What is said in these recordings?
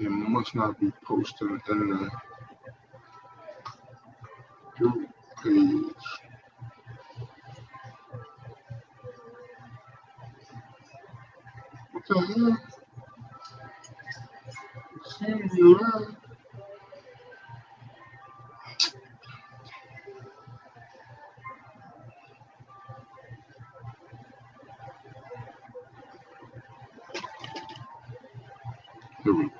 It must not be posted in the group page. What the hell? See you live. Here we go.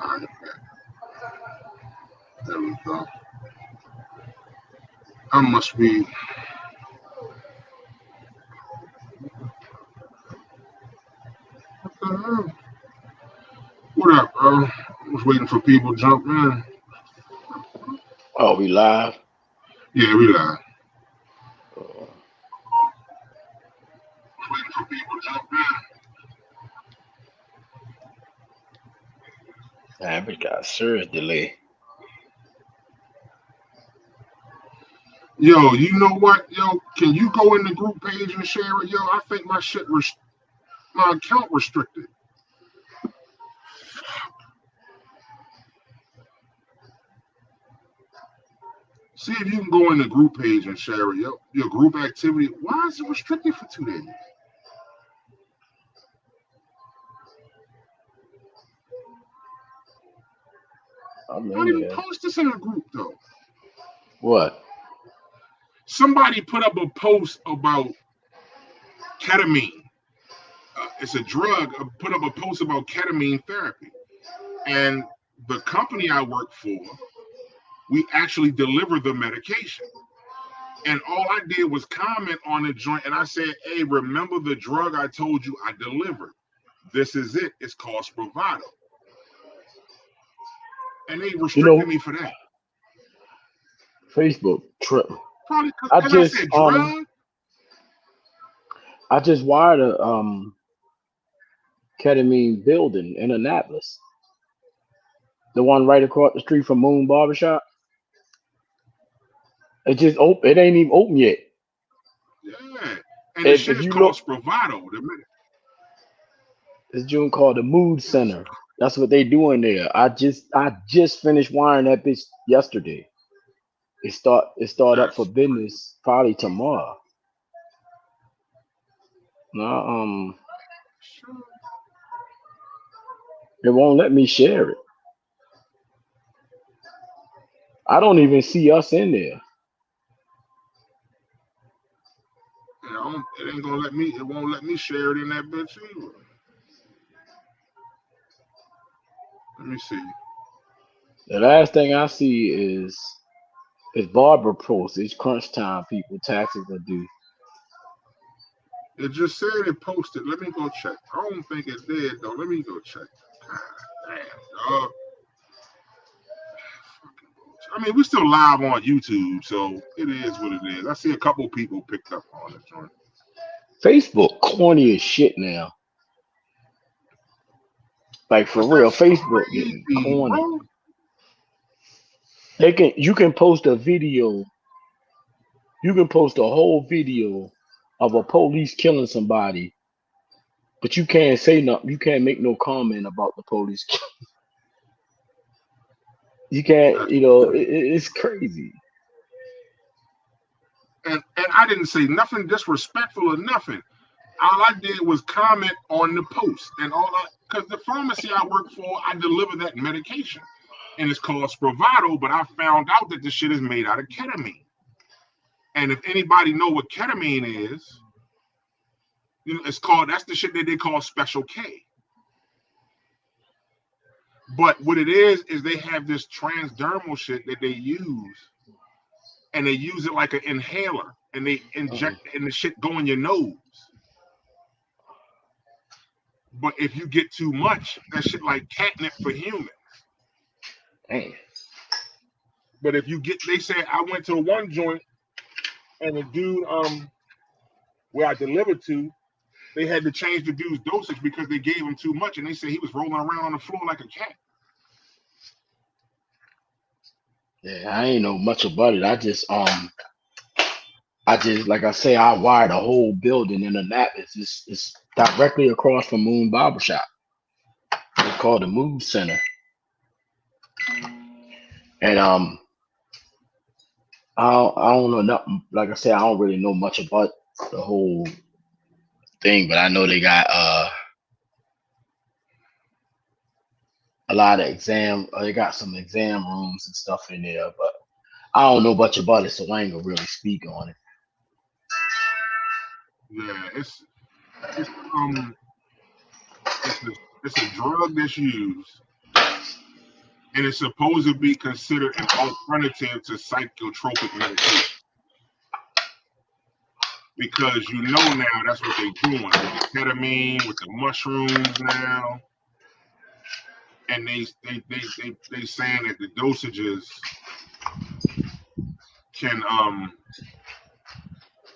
All right, there we go. I must be. What the hell? What up, bro? I was waiting for people to jump in. Oh, we live? Yeah, we live. Oh, Waiting for people to jump in. man, we got a serious delay. Yo, you know what? Yo, can you go in the group page and share it? Yo, I think my my account restricted. See if you can go in the group page and share it. Yo, your group activity. Why is it restricted for 2 days? I'm Don't in even there. post this in the group though. What? Somebody put up a post about ketamine. It's a drug. Put up a post about ketamine therapy, and the company I work for, we actually deliver the medication. And all I did was comment on the joint, and I said, "Hey, remember the drug I told you I delivered? This is it. It's called Spravato." And they restricted me for that. Facebook trip. Probably because I said drug. I just wired a ketamine building in Annapolis. The one right across the street from Moon Barbershop. It just open. It ain't even open yet. Yeah, and the shit is called Spravato. It's June called the Mood Center. That's what they doing there. I just finished wiring that bitch yesterday. It start up for business probably tomorrow. No, it won't let me share it. I don't even see us in there. It ain't gonna let me. It won't let me share it in that bitch either. Let me see. The last thing I see is Barbara post. It's crunch time, people. Taxes are due. It just said it posted. Let me go check. I don't think it did though. Let me go check. God damn, dog. I mean, we're still live on YouTube, so it is what it is. I see a couple people picked up on it, joint. Facebook corny as shit now. Like for real, Facebook getting corny. Bro? You can post a video. You can post a whole video of a police killing somebody, but you can't say nothing. You can't make no comment about the police. You can't. You know, it's crazy. And I didn't say nothing disrespectful or nothing. All I did was comment on the post, and because the pharmacy I work for, I deliver that medication, and it's called Spravato. But I found out that the shit is made out of ketamine. And if anybody know what ketamine is, you know, that's the shit that they call Special K. But what it is they have this transdermal shit that they use, and they use it like an inhaler, and they inject and the shit go in your nose. But if you get too much, that shit like catnip for humans. Damn. But if you get, they said I went to one joint, and the dude where I delivered to, they had to change the dude's dosage because they gave him too much, and they said he was rolling around on the floor like a cat. Yeah, I ain't know much about it. I just like I say, I wired a whole building in a nap. It's directly across from Moon Barbershop. It's called the Move Center. And I don't know nothing. Like I said, I don't really know much about the whole thing, but I know they got a lot of exam. They got some exam rooms and stuff in there, but I don't know much about it, so I ain't gonna really speak on it. Yeah, it's um it's a, it's a drug that's used, and it's supposed to be considered an alternative to psychotropic medication because you know now that's what they're doing with the ketamine, with the mushrooms now, and they saying that the dosages can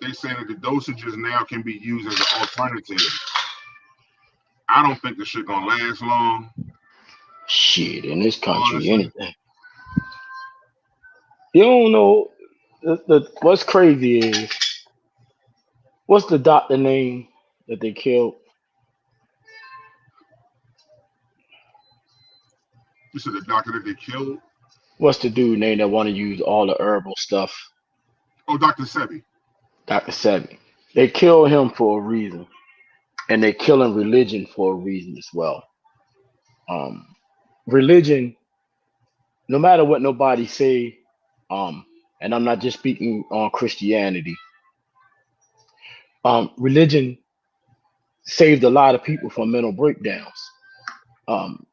they saying that the dosages now can be used as an alternative. I don't think the shit gonna last long. Shit, in this country, Honestly, anything. You don't know. What's crazy is what's the doctor name that they killed? you said the doctor that they killed. What's the dude name that want to use all the herbal stuff? Oh, Dr. Sebi. Dr. Sebi. They killed him for a reason, and they killing religion for a reason as well. Um, Religion, no matter what nobody say, um, and I'm not just speaking on Christianity. Religion saved a lot of people from mental breakdowns. Um,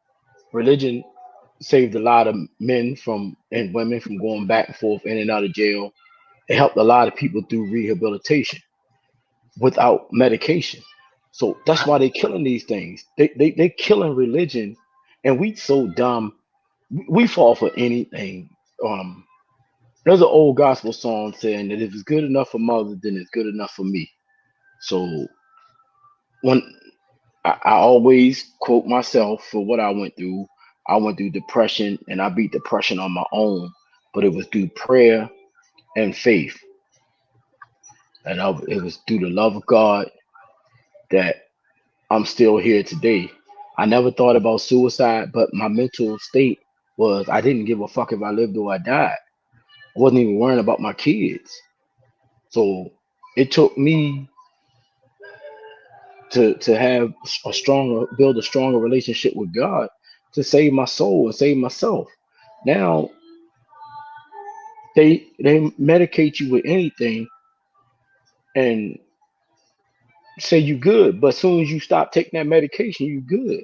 Religion saved a lot of men from and women from going back and forth in and out of jail. It helped a lot of people through rehabilitation without medication. So that's why they're killing these things. They killing religion, and we so dumb. We fall for anything. Um, there's an old gospel song saying that if it's good enough for mother, then it's good enough for me. So when I always quote myself for what I went through. I went through depression and I beat depression on my own, but it was through prayer and faith. It was through the love of God that I'm still here today. I never thought about suicide, but my mental state was I didn't give a fuck if I lived or I died. I wasn't even worrying about my kids. So it took me to have a stronger, build a stronger relationship with God to save my soul and save myself. Now they medicate you with anything and say you good, but as soon as you stop taking that medication, you good.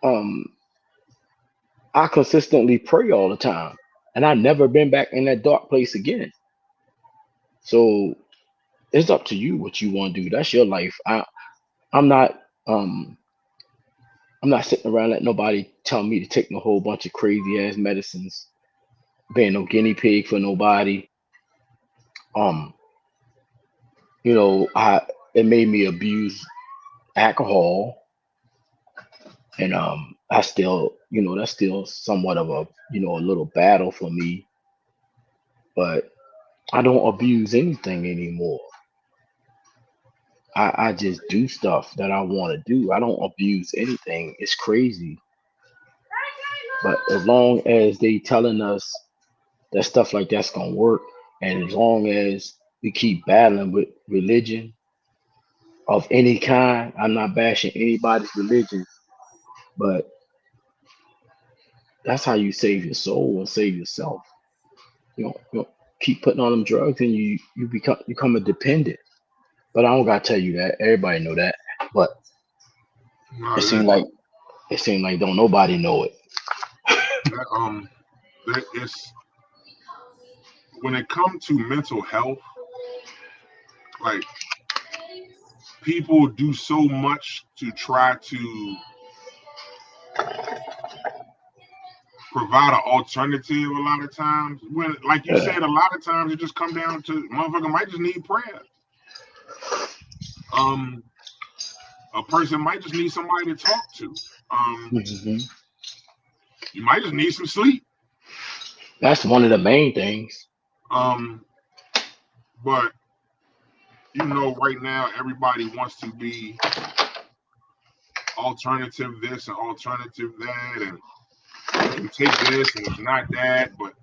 Um, I consistently pray all the time, and I never been back in that dark place again. So it's up to you what you want to do. That's your life. I'm not um I'm not sitting around letting nobody tell me to take a whole bunch of crazy ass medicines, being no guinea pig for nobody. Um, I it made me abuse alcohol, and I still, that's still somewhat of a little battle for me, but I don't abuse anything anymore. I just do stuff that I want to do. I don't abuse anything. It's crazy. But as long as they telling us that stuff like that's gonna work, and as long as we keep battling with religion of any kind, I'm not bashing anybody's religion, but that's how you save your soul and save yourself. You don't keep putting on them drugs and you become a dependent. But I don't gotta tell you that. Everybody know that. But No, it seemed like don't nobody know it. that that is when it comes to mental health, like people do so much to try to provide an alternative a lot of times. When, like you Yeah. said, a lot of times it just come down to motherfucker might just need prayer. Um, a person might just need somebody to talk to. Hmm. You might just need some sleep. That's one of the main things. Um, but right now everybody wants to be alternative this and alternative that, and you can take this and it's not that. But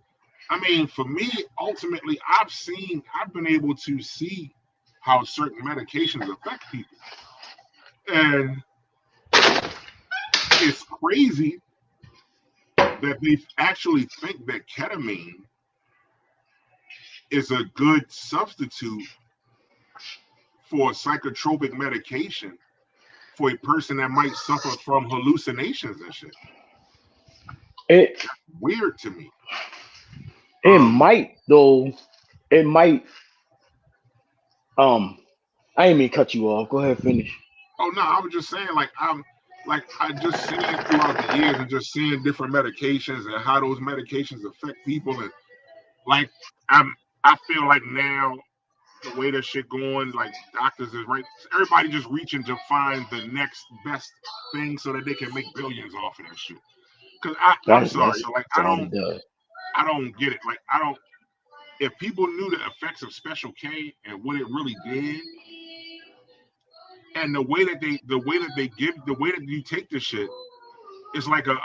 I mean, for me, ultimately, I've been able to see how certain medications affect people, and it's crazy that they actually think that ketamine is a good substitute for psychotropic medication for a person that might suffer from hallucinations and shit. It Weird to me. it Um, might though. It might. Um, I ain't mean cut you off. Go ahead, finish. oh no, I was just saying, I just seeing throughout the years and just seeing different medications and how those medications affect people, and like I'm I feel like now the way that shit going, like doctors is right, everybody just reaching to find the next best thing so that they can make billions off of that shit. Cause I'm sorry, That's like all it does. I don't get it. Like I don't. If people knew the effects of Special K and what it really did, and the way that you take this shit, it's like a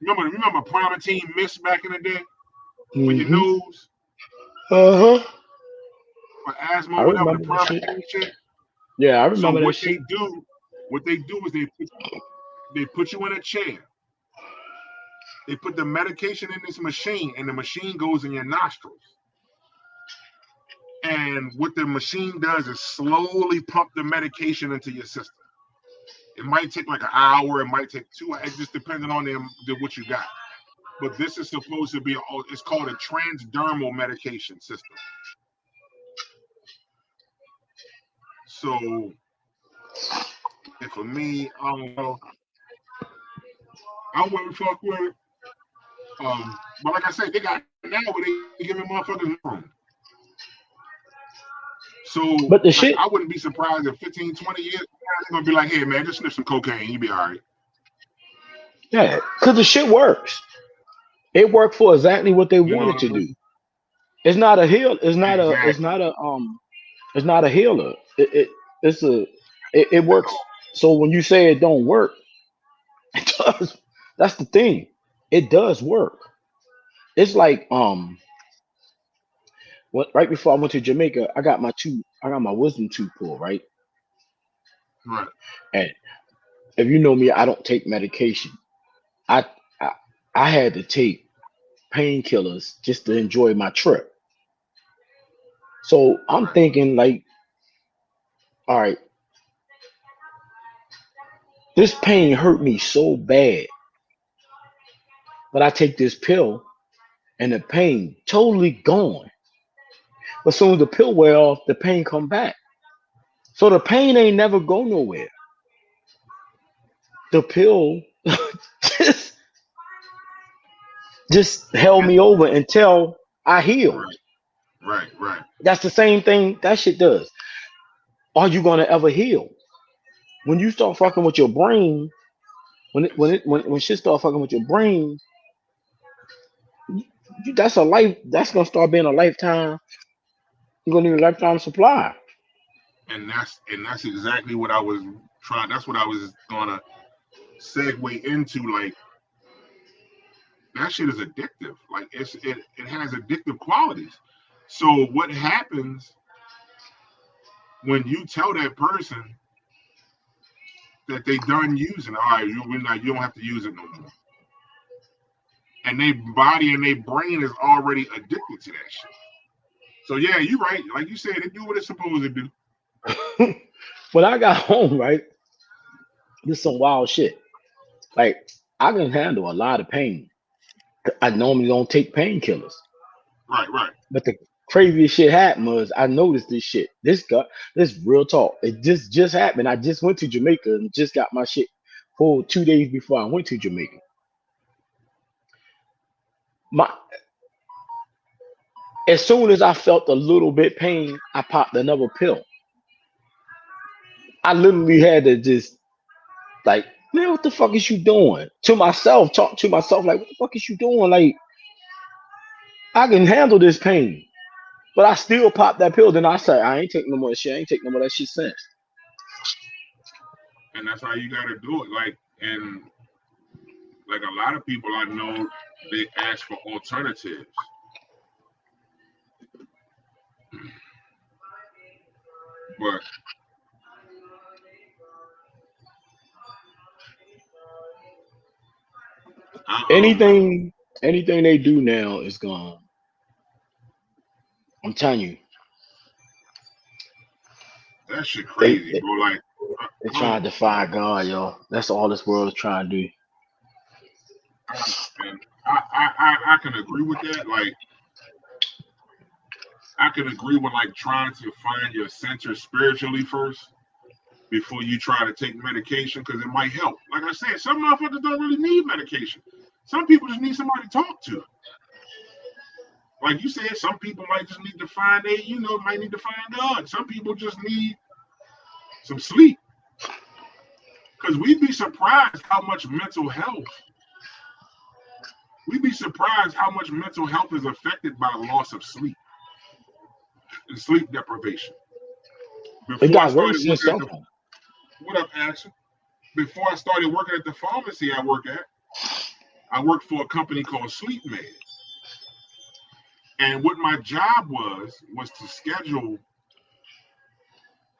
remember Primatine Mist back in the day for your Hmm. nose Uh huh. for asthma I or whatever, the remember that shit. Primatine shit. Yeah, I So remember that shit. what they do is they put you in a chair. They put the medication in this machine, and the machine goes in your nostrils. And what the machine does is slowly pump the medication into your system. It might take like an hour, it might take 2. It just depending on what you got. But this is supposed to be it's called a transdermal medication system. So, and for me, I don't know. I wouldn't fuck with it. But like I said, they got now where they giving motherfuckers room. So, But the like, I shit, wouldn't be surprised if 15, 20 years, they're gonna be like, hey man, just sniff some cocaine, you be all right. yeah, because the shit works. It worked for exactly what they You know wanted what I to mean? do. It's not a heal. It's not a. It's Exactly. not a. It's not a healer. It's a. It works. So when you say it don't work, it does. That's the thing. It does work. It's like right before I went to Jamaica, I got my two. I got my wisdom tooth pulled, right? Right. And if you know me, I don't take medication. I I, I had to take painkillers just to enjoy my trip. So I'm Right. thinking like, all right, this pain hurt me so bad, but I take this pill and the pain totally gone. But soon as the pill wear off, the pain come back. So the pain ain't never go nowhere. The pill just just held And, me over until I healed. right. Right. Right. That's the same thing that shit does. Are you gonna ever heal? When you start fucking with your brain, when shit start fucking with your brain, that's a life. That's gonna start being a lifetime. You're gonna need a lifetime supply. And that's exactly what I was trying. That's what I was gonna segue into. Like that shit is addictive. Like it has addictive qualities. So what happens when you tell that person that they done using? All right, you don't have to use it no more. And their body and their brain is already addicted to that shit. So yeah, you're right. Like you said, it do what it's supposed to do. When I got home, right, this is some wild shit. Like I can handle a lot of pain. I normally don't take painkillers, Right, right. but the craziest shit happened was I noticed this shit. This real talk. It just happened. I just went to Jamaica and just got my shit pulled 2 days before I went to Jamaica. My As soon as I felt a little bit pain, I popped another pill. I literally had to just like, man, what the fuck is you doing? To myself, talk to myself like, what the fuck is you doing? Like, I can handle this pain, but I still pop that pill. Then I say, I ain't taking no more shit. I ain't taking no more of that shit since. And that's how you gotta do it. And like a lot of people I know, they ask for alternatives. But I Anything they do now is gone. I'm telling you, that shit they, crazy, they bro. Like, they're hold trying on. to defy God, yo. That's all this world is trying to do. And I can agree with that. Like, I can agree with like trying to find your center spiritually first before you try to take medication because it might help. Like I said, some motherfuckers don't really need medication. Some people just need somebody to talk to. Like you said, some people might just need to find might need to find God. Some people just need some sleep. Because we'd be surprised how much mental health, we'd be surprised how much mental health is affected by loss of sleep and sleep deprivation. It Before I got started worse in working at some. the, what up, Action? Before I started working at the pharmacy I work at, I worked for a company called Sleep Med. And what my job was to schedule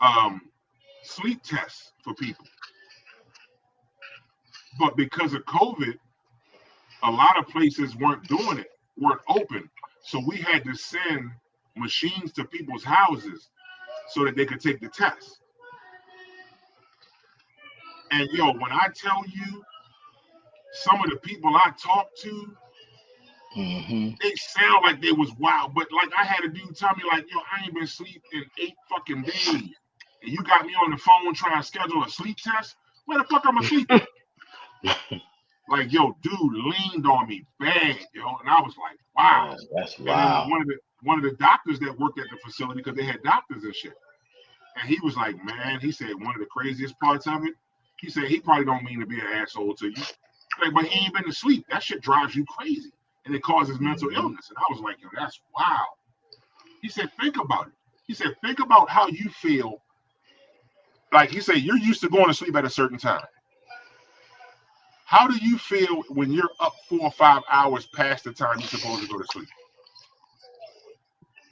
um, sleep tests for people. But because of COVID, a lot of places weren't doing it, weren't open. So we had to send machines to people's houses so that they could take the test. And yo, when I tell you some of the people I talked to, Mm-hmm. they sound like they was wild. But like I had a dude tell me like, yo, I ain't been asleep in 8 fucking days. And you got me on the phone trying to schedule a sleep test? Where the fuck am I sleeping? Like, yo, dude leaned on me bad, yo. And I was like, wow. Man, that's And then wild. one of the doctors that worked at the facility, because they had doctors and shit. And he was like, man, he said one of the craziest parts of it, he said he probably don't mean to be an asshole to you. Like, but he ain't been asleep. That shit drives you crazy. And it causes mental Mm-hmm. illness. And I was like, yo, that's wow. He said, think about it. He said, think about how you feel. Like he said, you're used to going to sleep at a certain time. How do you feel when you're up 4 or 5 hours past the time you're supposed to go to sleep?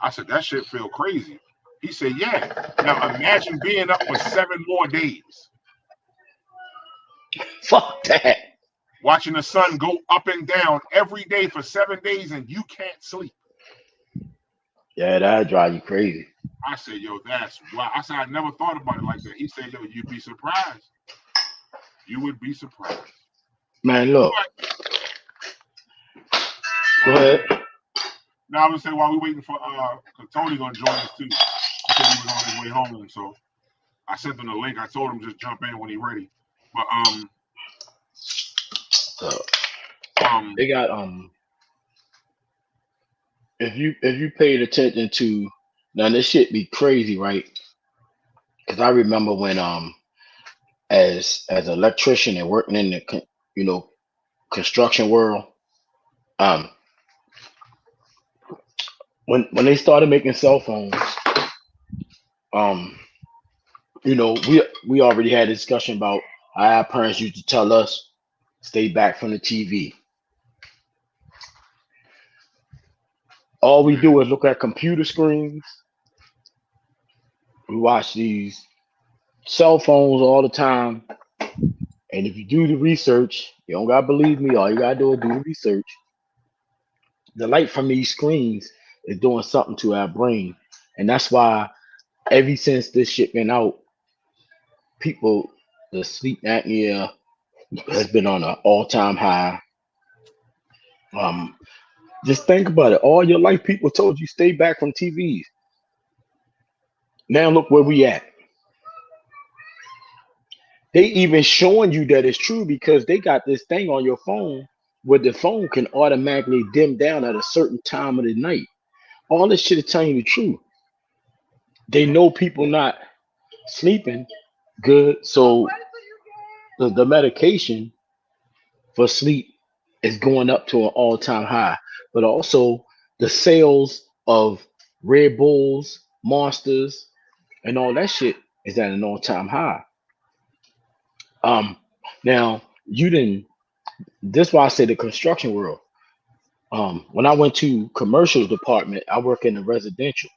I said, that shit feel crazy. He said, yeah. Now imagine being up for 7 more days, Fuck that. watching the sun go up and down every day for 7 days and you can't sleep. Yeah, that'd drive you crazy. I said, yo, that's wow. I said, I never thought about it like that. He said, yo, you'd be surprised. You would be surprised. Man, look. Go But ahead. now I was saying while we're waiting for Tony gonna join us too. He said he was on his way home, so I sent him the link. I told him just jump in when he's ready. But They got if you paid attention to now this shit be crazy, right? Because I remember when as an electrician and working in the construction world, um when they started making cell phones, um we already had a discussion about how our parents used to tell us stay back from the TV. All we do is look at computer screens. We watch these cell phones all the time. And if you do the research, you don't gotta believe me. All you gotta do is do the research. The light from these screens is doing something to our brain, and that's why ever since this shit been out, people the sleep apnea has been on an all-time high. Um, just think about it. All your life, people told you stay back from TVs. Now look where we at. They even showing you that it's true because they got this thing on your phone where the phone can automatically dim down at a certain time of the night. All this shit is telling you the truth. They know people not sleeping, Good. So the medication for sleep is going up to an all-time high, but also the sales of Red Bulls, Monsters, and all that shit is at an all-time high. Um, Now you didn't. This why I say the construction world. When I went to commercial department, I work in the residential.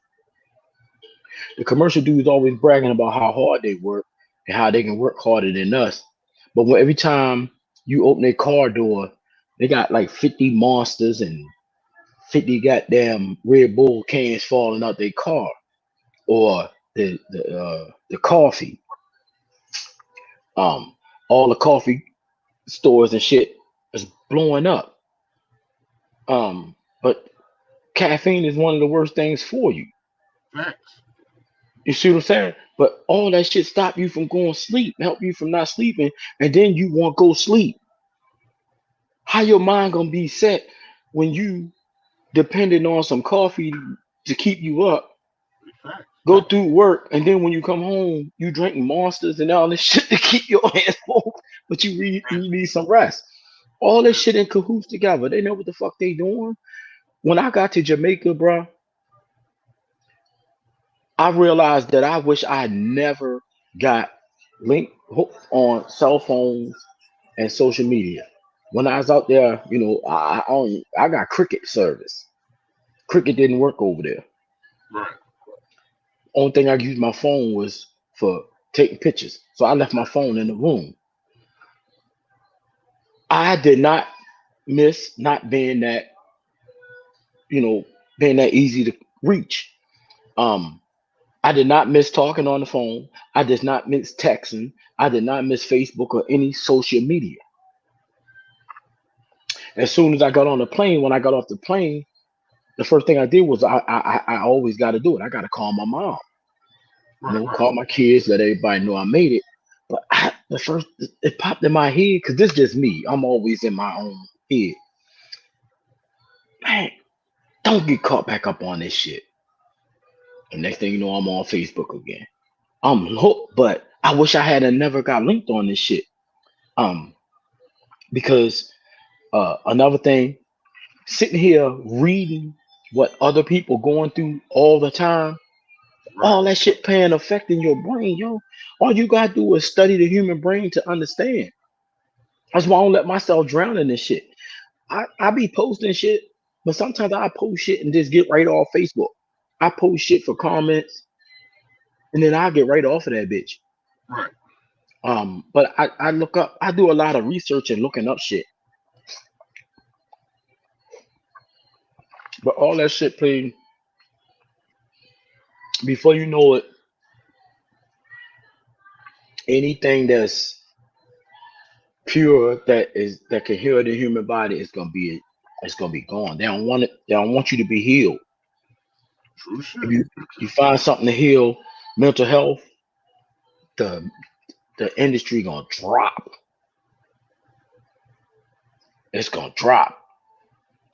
The commercial dudes always bragging about how hard they work and how they can work harder than us. But when every time you open their car door, they got like 50 monsters and 50 goddamn Red Bull cans falling out their car, or the coffee. Um, all the coffee stores and shit is blowing up. But caffeine is one of the worst things for you. Facts. You see what I'm saying? But all that shit stop you from going to sleep, help you from not sleeping, and then you want to go sleep. How your mind gonna be set when you depending on some coffee to keep you up, Facts. go through work, and then when you come home, you drinking monsters and all this shit to keep your hands full, but you need some rest. All this shit in cahoots together. They know what the fuck they doing. When I got to Jamaica, bro, I realized that I wish I never got linked hooked on cell phones and social media. When I was out there, I got cricket service. Cricket didn't work over there. Right. Only thing I used my phone was for taking pictures. So I left my phone in the room. I did not miss not being that, you know, being that easy to reach. Um, I did not miss talking on the phone. I did not miss texting. I did not miss Facebook or any social media. As soon as I got on the plane, when I got off the plane, the first thing I did was I always got to do it. I got to call my mom, Right. Right. call my kids, let everybody know I made it. But the first it popped in my head because this is just me. I'm always in my own head. Man, don't get caught back up on this shit. And next thing you know, I'm on Facebook again. I'm hooked, but I wish I had never got linked on this shit. Um, because another thing, sitting here reading what other people going through all the time, Right. all that shit playing affecting your brain, yo. All you gotta do is study the human brain to understand. That's why I don't let myself drown in this shit. I be posting shit, but sometimes I post shit and just get right off Facebook. I post shit for comments, and then I get right off of that bitch. Right. But I look up, I do a lot of research and looking up shit. But all that shit playing before you know it, anything that's pure that can heal the human body is gonna be it's gonna be gone. They don't want it. They don't want you to be healed. True If shit. you find something to heal mental health, the the industry gonna drop. It's gonna drop.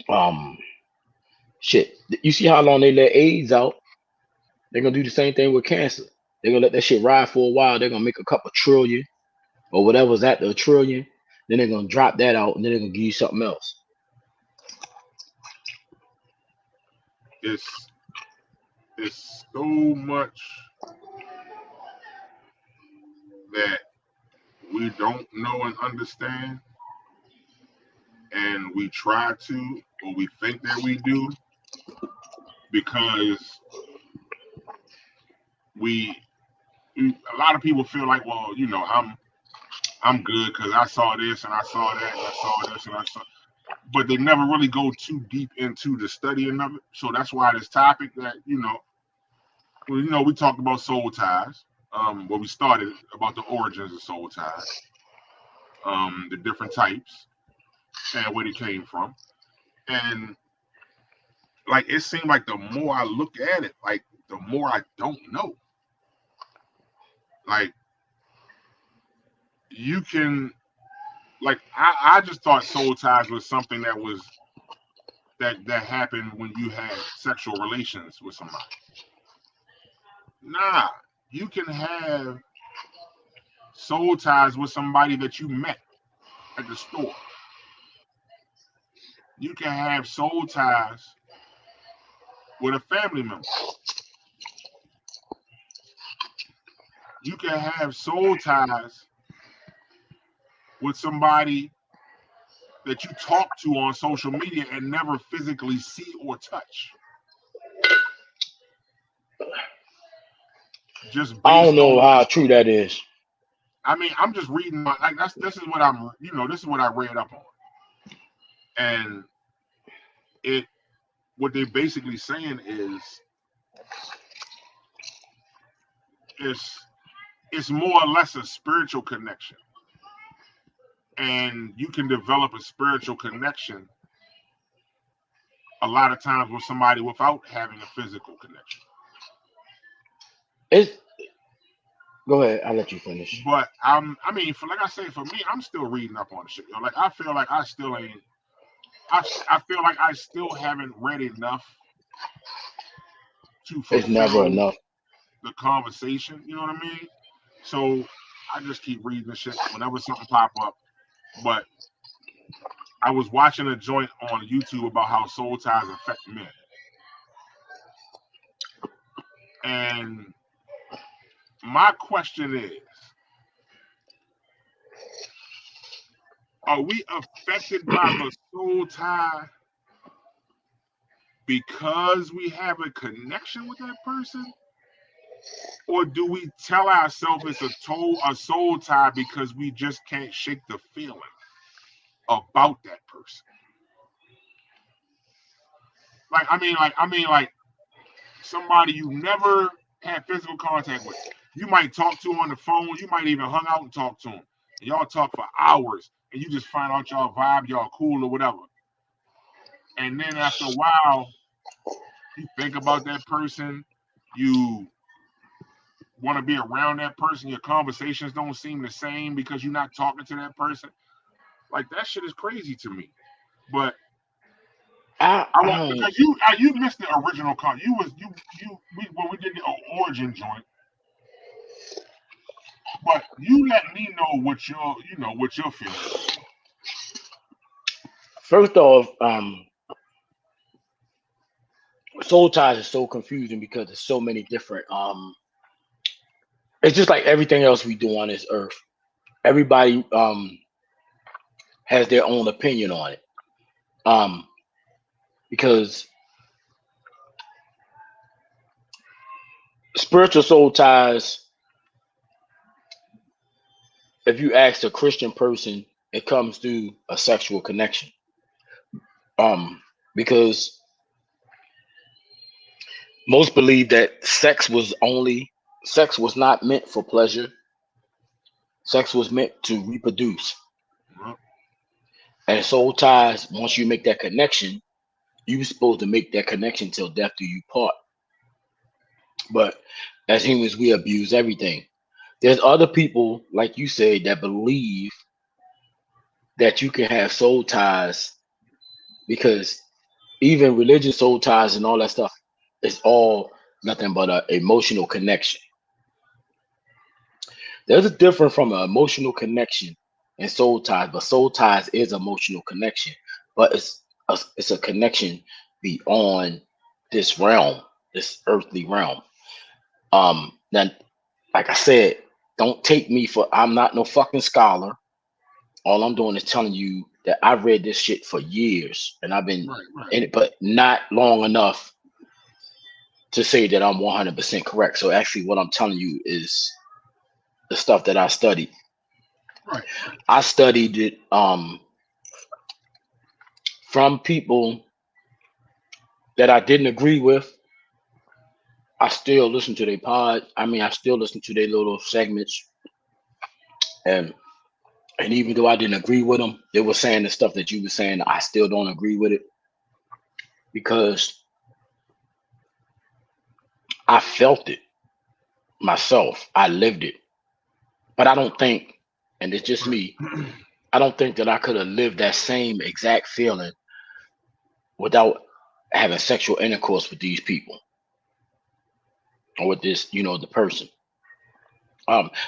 Um, Shit. You see how long they let AIDS out? They're gonna do the same thing with cancer. They're gonna let that shit ride for a while. They're gonna make a couple trillion or whatever's after a trillion. Then they're gonna drop that out, and then they're gonna give you something else. It's it's so much that we don't know and understand, and we try to, or we think that we do, because we a lot of people feel like, well, I'm good because I saw this and I saw that and I saw this and I saw, but they never really go too deep into the studying of it. So that's why this topic that we talked about soul ties. Where we started about the origins of soul ties, the different types and where they came from, and like it seemed like the more I look at it, like the more I don't know. Like you can, like I just thought soul ties was something that happened when you had sexual relations with somebody. Nah, you can have soul ties with somebody that you met at the store. You can have soul ties with a family member. You can have soul ties with somebody that you talk to on social media and never physically see or touch. Just I don't based know on, how true that is. I mean, I'm just reading my, like, this is what I'm, this is what I read up on. And it, what they're basically saying is it's more or less a spiritual connection. And you can develop a spiritual connection a lot of times with somebody without having a physical connection. It's Go ahead. I'll let you finish. But I mean, for like I say, for me, I'm still reading up on the shit. Like I feel like I still ain't. I feel like I still haven't read enough to It's never fulfill enough. the conversation. You know what I mean? So I just keep reading the shit whenever something pop up. But I was watching a joint on YouTube about how soul ties affect men, and my question is, are we affected by the soul tie because we have a connection with that person? Or do we tell ourselves it's a soul tie because we just can't shake the feeling about that person? Like somebody you never had physical contact with. You might talk to on the phone, you might even hung out and talk to them. And y'all talk for hours and you just find out y'all vibe, y'all cool or whatever. And then after a while, you think about that person, you want to be around that person, your conversations don't seem the same because you're not talking to that person. Like that shit is crazy to me. But I want, I because you missed the original con. When we did the origin joint, but you let me know what your feelings are. First off, soul ties is so confusing because there's so many different. It's just like everything else we do on this earth. Everybody has their own opinion on it. Because spiritual soul ties, if you ask a Christian person, it comes through a sexual connection. Because most believe that sex was not meant for pleasure. Sex was meant to reproduce. Well, And soul ties, once you make that connection, you're supposed to make that connection till death do you part. But as humans, we abuse everything. There's other people, like you say, that believe that you can have soul ties because even religious soul ties and all that stuff is all nothing but an emotional connection. There's a difference from an emotional connection and soul ties, but soul ties is emotional connection, but it's a connection beyond this realm, this earthly realm. Now, like I said, don't take me for I'm not no fucking scholar. All I'm doing is telling you that I read this shit for years and I've been right. in it, but not long enough to say that I'm 100% correct. So actually, what I'm telling you is the stuff that I studied. Right. I studied it from people that I didn't agree with. I still listen to their pod. I mean, I still listen to their little segments, and even though I didn't agree with them, they were saying the stuff that you were saying. I still don't agree with it because I felt it myself. I lived it, but I don't think, and it's just me. I don't think that I could have lived that same exact feeling without having sexual intercourse with these people or with this, the person.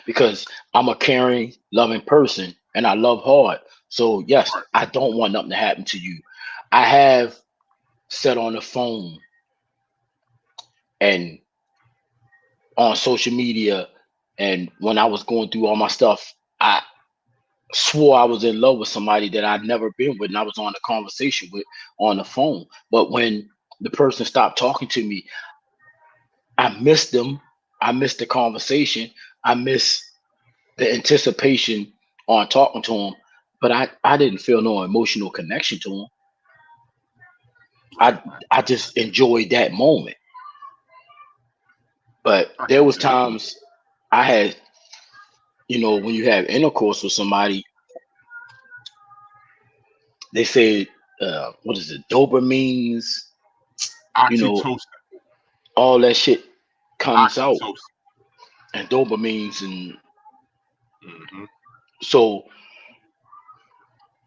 Because I'm a caring, loving person and I love hard. So yes, Right. I don't want nothing to happen to you. I have said on the phone and on social media, and when I was going through all my stuff, I swore I was in love with somebody that I'd never been with, and I was on a conversation with on the phone. But when the person stopped talking to me, I missed them. I missed the conversation. I miss the anticipation on talking to him, but I didn't feel no emotional connection to him. Right. I just enjoyed that moment. But I there get was that. times I had, when you have intercourse with somebody, they say, what is it, dopamines, you know, Oxytocin. all that shit comes out, Oxytocin. and dopamines, and Hmm. so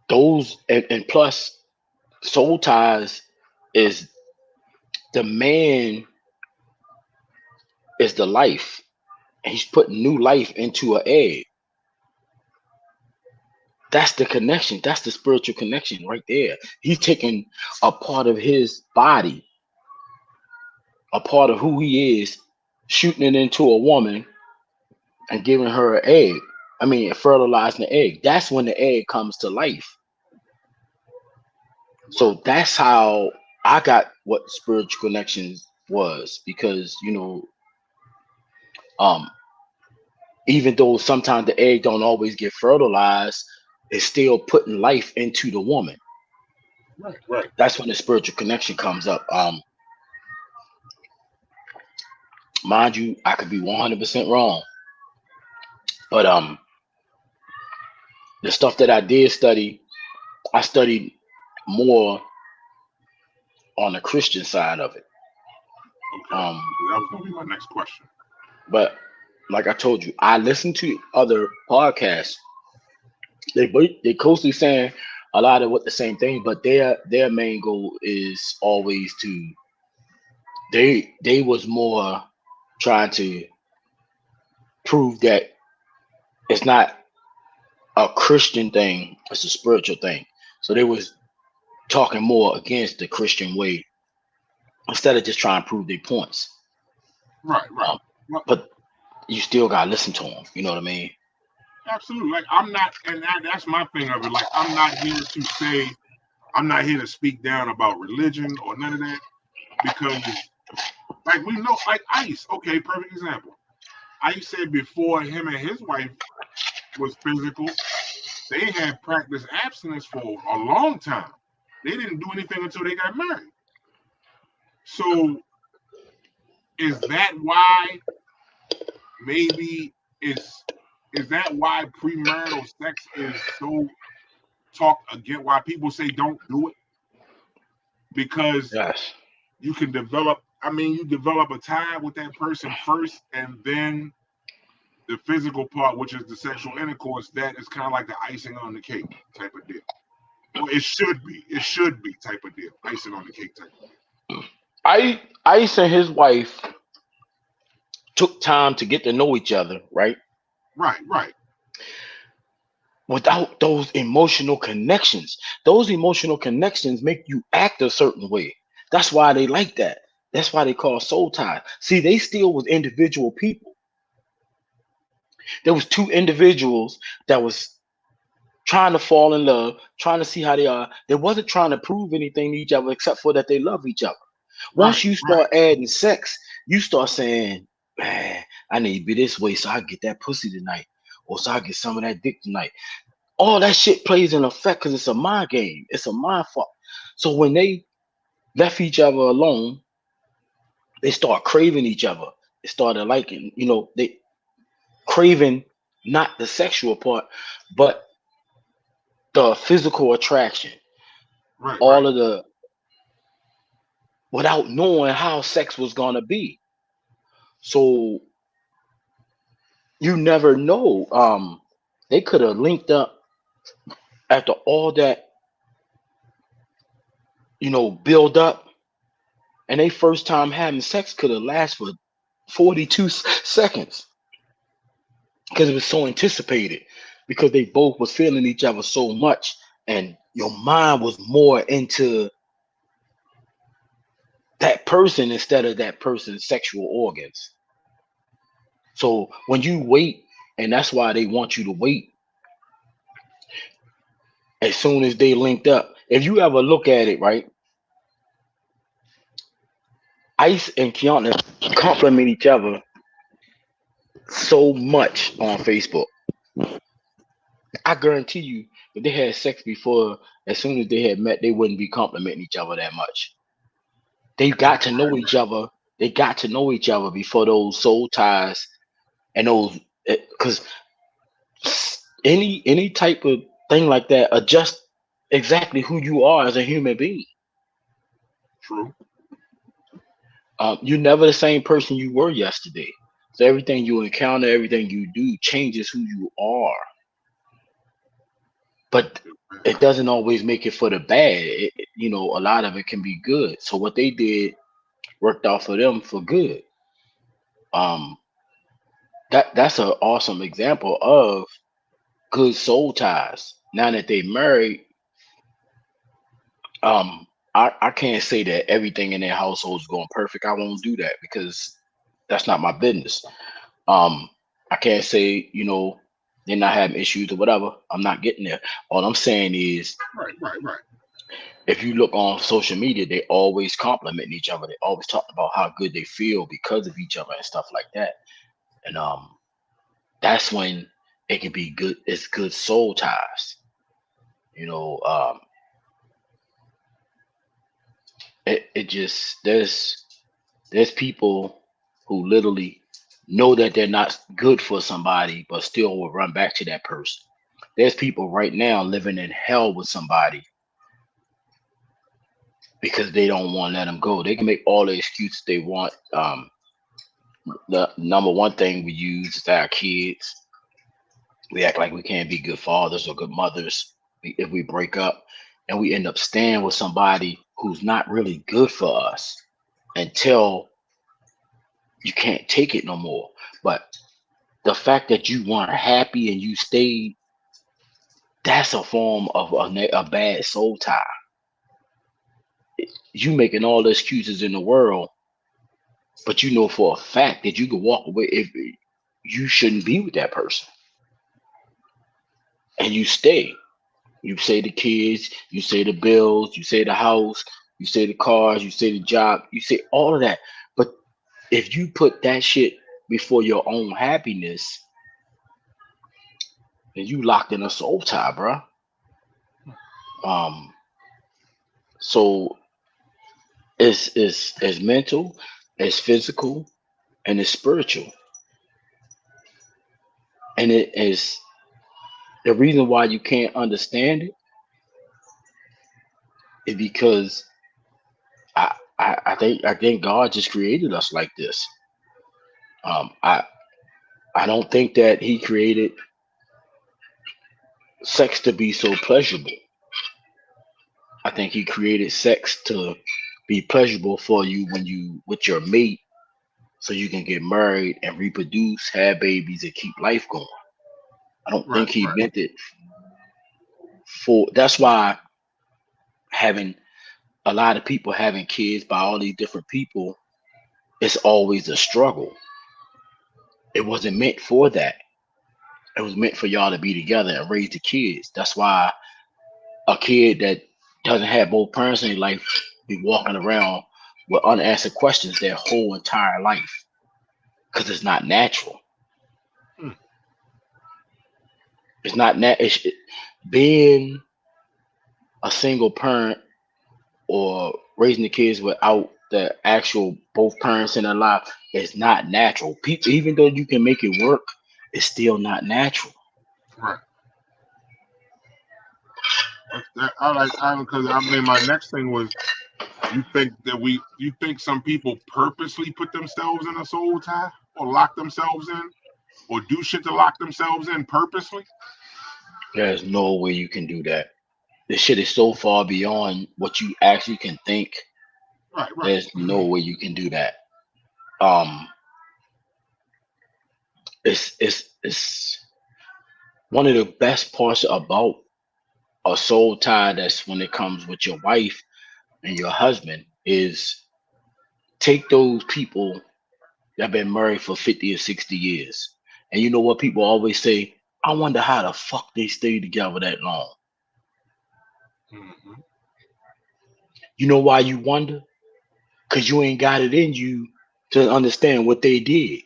those, and plus soul ties is the man is the life. He's putting new life into an egg. That's the connection. That's the spiritual connection right there. He's taking a part of his body, a part of who he is, shooting it into a woman and giving her an egg. I mean, fertilizing the egg. That's when the egg comes to life. Right. So that's how I got what spiritual connections was, because um, even though sometimes the egg don't always get fertilized, it's still putting life into the woman. Right. Right. That's when the spiritual connection comes up. Mind you, I could be 100% wrong, but the stuff that I did study, I studied more on the Christian side of it. Okay. Um, That was gonna be my next question. but like I told you, I listen to other podcasts. They closely saying a lot of what the same thing, but their main goal is always to, they was more trying to prove that it's not a Christian thing, it's a spiritual thing. So they was talking more against the Christian way instead of just trying to prove their points. Right. Right. Um, Well, but you still gotta listen to them. You know what I mean? absolutely. Like I'm not, and that's my thing of it. Like I'm not here to say, I'm not here to speak down about religion or none of that because, like we know, like Ice. Okay, perfect example. Ice said before him and his wife was physical, they had practiced abstinence for a long time. They didn't do anything until they got married. So is that why maybe is is that why premarital sex is so talked again? Why people say don't do it? Because Yes. you can develop. I mean, you develop a tie with that person first, and then the physical part, which is the sexual intercourse, that is kind of like the icing on the cake type of deal. Or it should be. It should be type of deal. Icing on the cake type of deal. Ice and his wife took time to get to know each other, right? Right, right, Without those emotional connections. Those emotional connections make you act a certain way. That's why they like that. That's why they call soul tie. See, they still was individual people. There was two individuals that was trying to fall in love, trying to see how they are. They wasn't trying to prove anything to each other except for that they love each other. Once right, you right, start adding sex, you start saying, man, I need to be this way so I get that pussy tonight, or so I get some of that dick tonight. All that shit plays in effect because it's a mind game. It's a mind fuck. So when they left each other alone, they start craving each other. They started liking, they craving not the sexual part, but the physical attraction. right, right. All of the, without knowing how sex was gonna be. So you never know. They could have linked up after all that, build up, and they first time having sex could have lasted for 42 seconds. because it was so anticipated, because they both was feeling each other so much, and your mind was more into that person instead of that person's sexual organs. So when you wait, and that's why they want you to wait as soon as they linked up. If you ever look at it, right, Ice and Kiana compliment each other so much on Facebook. I guarantee you, if they had sex before, as soon as they had met, they wouldn't be complimenting each other that much. They got to know each other. They got to know each other before those soul ties and those, because any type of thing like that adjust exactly who you are as a human being. True. You're never the same person you were yesterday. So everything you encounter, everything you do changes who you are. But it doesn't always make it for the bad. A lot of it can be good. So what they did worked out for them for good. Um, that's an awesome example of good soul ties. Now that they married, I can't say that everything in their household is going perfect. I won't do that because that's not my business. Um, I can't say, they're not having issues or whatever. I'm not getting there. All I'm saying is, Right. if you look on social media, they always complimenting each other. They always talking about how good they feel because of each other and stuff like that. And that's when it can be good. It's good soul ties. You know, um, it just there's people who literally know that they're not good for somebody, but still will run back to that person. There's people right now living in hell with somebody because they don't want to let them go. They can make all the excuses they want. The number one thing we use is our kids. We act like we can't be good fathers or good mothers if we break up, and we end up staying with somebody who's not really good for us until you can't take it no more. But the fact that you weren't happy and you stayed, that's a form of a bad soul tie. You making all the excuses in the world, but you know for a fact that you can walk away if you shouldn't be with that person, and you stay. You say the kids, you say the bills, you say the house, you say the cars, you say the job, you say all of that. But if you put that shit before your own happiness, then you locked in a soul tie, bro. Um, so it's mental, it's physical, and it's spiritual. And it is the reason why you can't understand it is because I think God just created us like this. Um, I I don't think that He created sex to be so pleasurable. I think He created sex to be pleasurable for you when you with your mate, so you can get married and reproduce, have babies, and keep life going. I don't Right. think He meant it for. That's why having a lot of people having kids by all these different people, it's always a struggle. It wasn't meant for that. It was meant for y'all to be together and raise the kids. That's why a kid that doesn't have both parents in their life be walking around with unanswered questions their whole entire life because it's not natural. Hmm. It's not being a single parent or raising the kids without the actual both parents in their life is not natural. People, even though you can make it work, it's still not natural. Right. That, I like because I mean my next thing was you think some people purposely put themselves in a soul tie or lock themselves in or do shit to lock themselves in purposely? There's no way you can do that. This shit is so far beyond what you actually can think. Right. There's no way you can do that. Um, it's it's one of the best parts about a soul tie. That's when it comes with your wife and your husband is take those people that been married for 50 or 60 years. And you know what people always say? I wonder how the fuck they stay together that long. Mm-hmm. You know why you wonder? Because you ain't got it in you to understand what they did.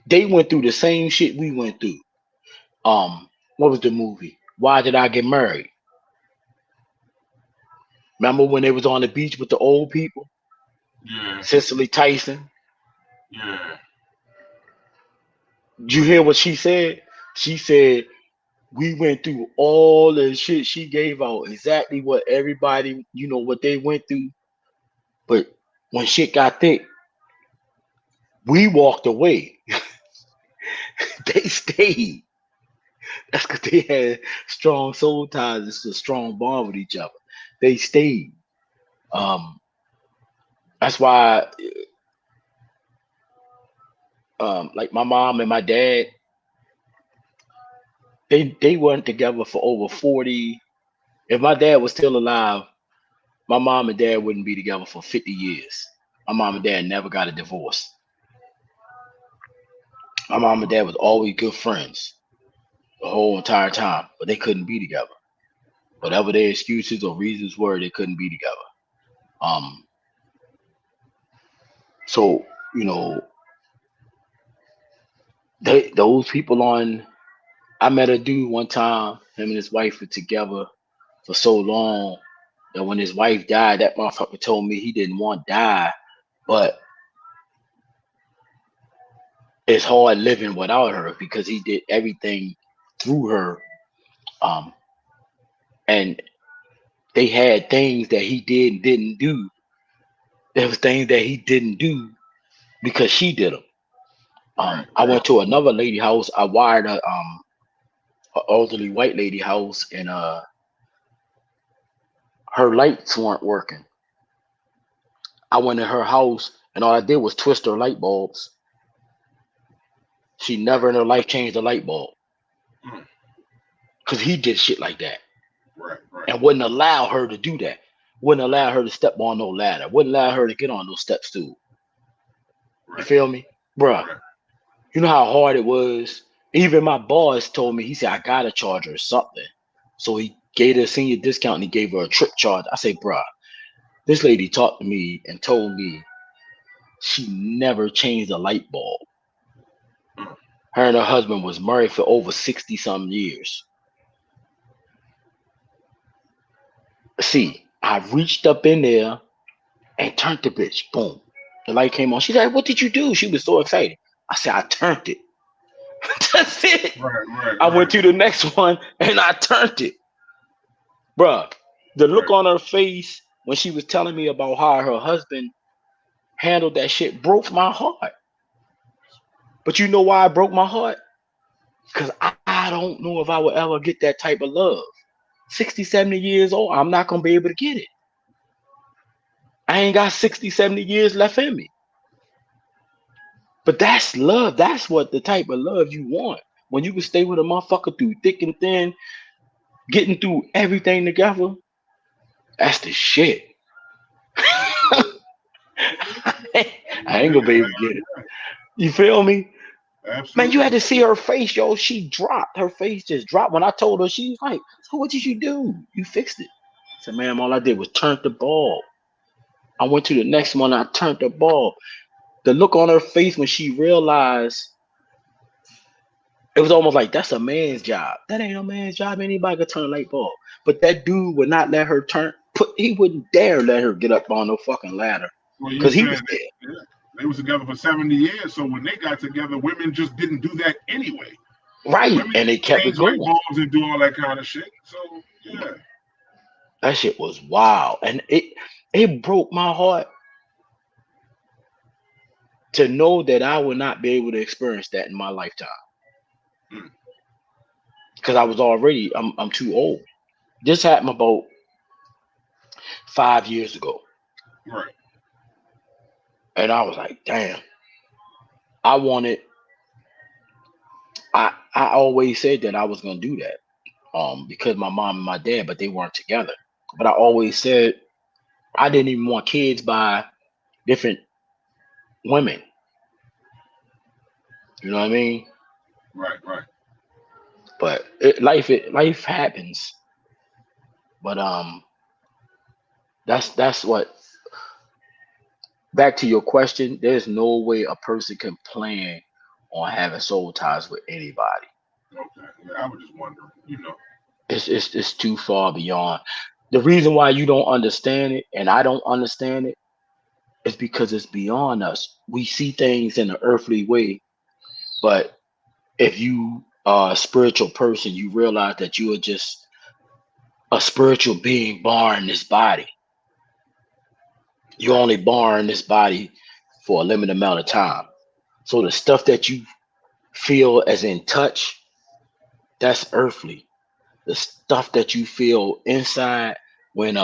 They went through the same shit we went through. What was the movie? Why Did I Get Married? Remember when they was on the beach with the old people? Yeah, Cicely Tyson. yeah. Did you hear what she said? She said we went through all the shit she gave out, exactly what everybody, what they went through. But when shit got thick, we walked away. They stayed. That's because they had strong soul ties. It's a strong bond with each other. They stayed. Um, that's why, like my mom and my dad, they weren't together for over 40. If my dad was still alive, my mom and dad wouldn't be together for 50 years. My mom and dad never got a divorce. My mom and dad was always good friends the whole entire time, but they couldn't be together. Whatever their excuses or reasons were, they couldn't be together. Um, so those people on. I met a dude one time. Him and his wife were together for so long that when his wife died, that motherfucker told me he didn't want to die, but it's hard living without her because he did everything through her. Um, and they had things that he did and didn't do. There was things that he didn't do because she did them. Right, I right. went to another lady house. I wired a elderly white lady house, and her lights weren't working. I went in her house, and all I did was twist her light bulbs. She never in her life changed a light bulb Mm. because he did shit like that Right, right, and wouldn't allow her to do that. Wouldn't allow her to step on no ladder. Wouldn't allow her to get on those steps too. You right, feel me, bruh? right. You know how hard it was. Even my boss told me, he said I gotta charge her something, so he gave her a senior discount and he gave her a trip charge. I say, bruh, this lady talked to me and told me she never changed a light bulb. Mm. Her and her husband was married for over 60 some years. See, I reached up in there and turned the bitch. Boom. The light came on. She said, what did you do? She was so excited. I said, I turned it. That's it. Right, right, I went right, to the next one and I turned it. Bruh, the look right. on her face when she was telling me about how her husband handled that shit broke my heart. But you know why it broke my heart? Because I don't know if I will ever get that type of love. 60, 70 years old, I'm not going to be able to get it. I ain't got 60, 70 years left in me. But that's love. That's what the type of love you want. When you can stay with a motherfucker through thick and thin, getting through everything together, that's the shit. I ain't gonna be able to get it. You feel me? Man, you Absolutely. had to see her face, yo. She dropped. Her face just dropped. When I told her, she was like, so what did you do? You fixed it. I said, ma'am, all I did was turn the ball. I went to the next one, I turned the ball. The look on her face when she realized it was almost like that's a man's job. That ain't a man's job. Anybody could turn a light bulb. But that dude would not let her he wouldn't dare let her get up on no fucking ladder. Well, you Cause he said was that, there. yeah, they was together for 70 years. So when they got together, women just didn't do that anyway. Right. Women And they kept it change light going. bulbs and do all that kind of shit. So yeah, That shit was wild. And it broke my heart to know that I would not be able to experience that in my lifetime. mm, Because I'm too old. This happened about 5 years ago. right. And I was like, damn. I wanted I always said that I was gonna do that. Because my mom and my dad, but they weren't together. But I always said I didn't even want kids by different women. You know what I mean? Right, right. But life happens. But that's what. Back to your question, there's no way a person can plan on having soul ties with anybody. Okay. Yeah, I was just wondering. It's too far beyond. The reason why you don't understand it and I don't understand it is because it's beyond us. We see things in an earthly way, but if you are a spiritual person, you realize that you are just a spiritual being born in this body. You're Right. only born in this body for a limited amount of time. So the stuff that you feel as in touch, that's earthly. The stuff that you feel inside when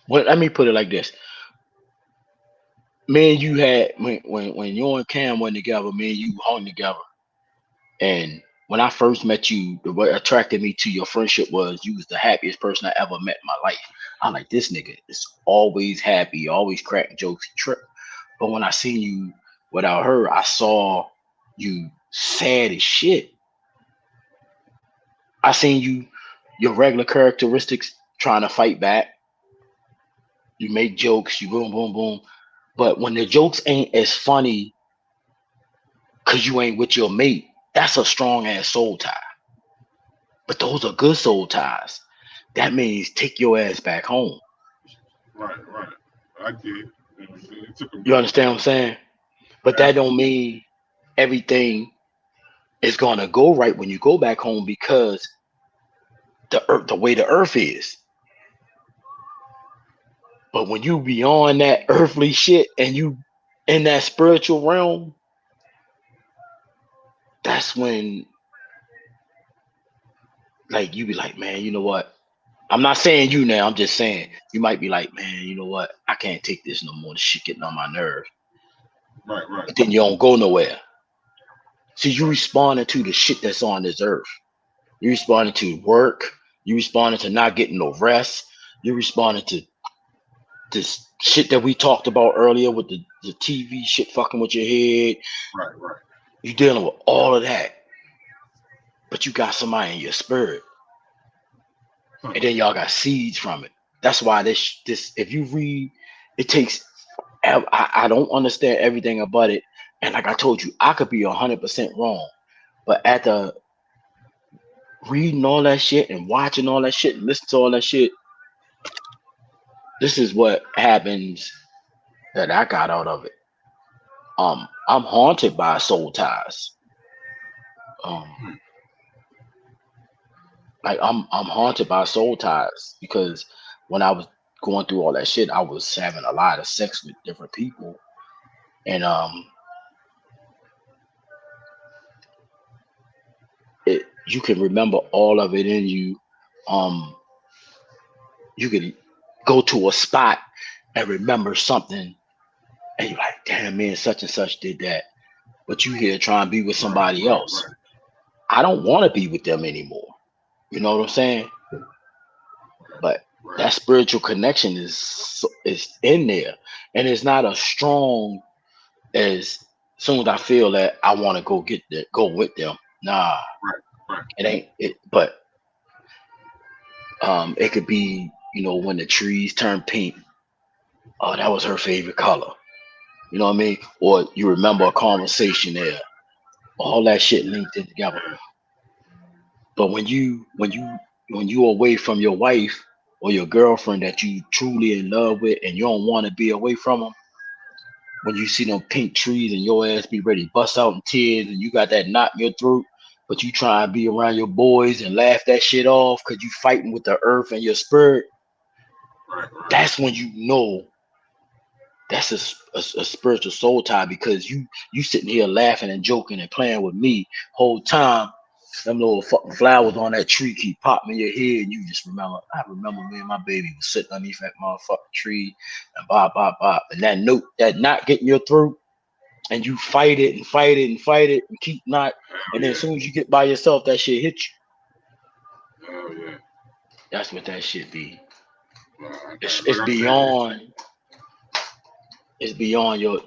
let me put it like this. Me and you had when you and Cam went together, me and you hung together. And when I first met you, what attracted me to your friendship was you was the happiest person I ever met in my life. I'm like, this nigga is always happy, always cracking jokes, trip. But when I seen you without her, I saw you sad as shit. I seen your regular characteristics trying to fight back. You make jokes, you boom, boom, boom. But when the jokes ain't as funny because you ain't with your mate, that's a strong ass soul tie. But those are good soul ties. That means take your ass back home. Right, right. I did. It took a You minute. understand what I'm saying? But that don't Absolutely. mean everything is gonna go right when you go back home because the way the earth is. But when you beyond that earthly shit and you in that spiritual realm, that's when like you be like, man, you know what? I'm not saying you now. I'm just saying you might be like, man, you know what? I can't take this no more. This shit getting on my nerves. Right, right, But then you don't go nowhere. See, you right, responding to the shit that's on this earth. You responding to work. You responding to not getting no rest. You responding to this shit that we talked about earlier with the TV shit fucking with your head. right, right. You dealing with all of that, but you got somebody in your spirit, Huh. and then y'all got seeds from it. That's why this if you read, it takes. I don't understand everything about it, and like I told you, I could be 100% wrong, but after reading all that shit and watching all that shit and listening to all that shit, this is what happens that I got out of it. I'm haunted by soul ties. Um, Hmm. like I'm haunted by soul ties because when I was going through all that shit, I was having a lot of sex with different people, and you can remember all of it in you. Um, you could go to a spot and remember something, and you're like, damn man, such and such did that, but you here trying to be with Right, somebody right, else. right, I don't want to be with them anymore. You know what I'm saying? But right. that spiritual connection is in there, and it's not as strong as soon as I feel that I want to go with them. Nah, Right, right, it ain't it. But it could be when the trees turn pink. Oh, that was her favorite color. You know what I mean? Or you remember a right, right. conversation there. All that shit linked in together. Yeah, But when you away from your wife or your girlfriend that you truly in love with and you don't want to be away from them, when you see them pink trees and your ass be ready to bust out in tears and you got that knot in your throat, but you try and be around your boys and laugh that shit off because you fighting with the earth and your spirit, right, right. that's when you know that's a spiritual soul tie because you sitting here laughing and joking and playing with me whole time, Them little fucking flowers on that tree keep popping in your head, and you just remember. I remember me and my baby was sitting underneath that motherfucking tree, and bop bop bop, and that note, that knot getting your throat, and you fight it and fight it and fight it and keep not, Hell and then as yeah. soon as you get by yourself, that shit hit you. Hell yeah. That's what that shit be. It's Like I said, beyond. It's beyond your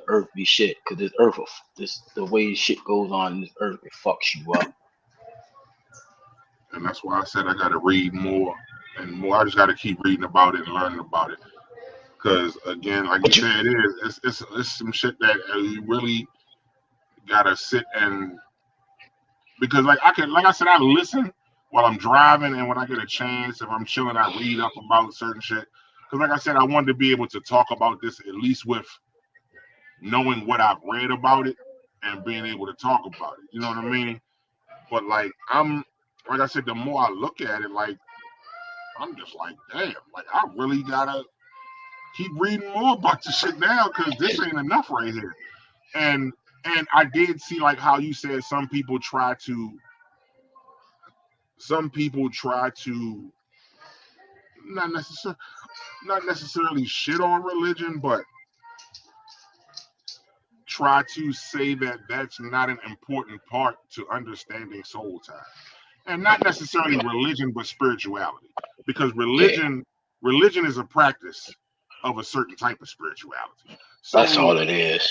earthly shit, because this earth, this the way shit goes on in this earth, it fucks you up. and that's why I said I got to read more and more. I just got to keep reading about it and learning about it. Because again, like you But you, said, it's some shit that you really gotta sit and because like I said, I listen while I'm driving and when I get a chance, if I'm chilling, I read up about certain shit. Because like I said, I wanted to be able to talk about this at least with knowing what I've read about it and being able to talk about it. You know what I mean? But like I said, the more I look at it, like I'm just like, damn, like I really gotta keep reading more about this shit now because this ain't enough right here. And and I did see like how you said some people try to not necessarily not necessarily shit on religion, but try to say that that's not an important part to understanding soul ties. And not necessarily religion, but spirituality. Because yeah, religion is a practice of a certain type of spirituality. that's So all it is.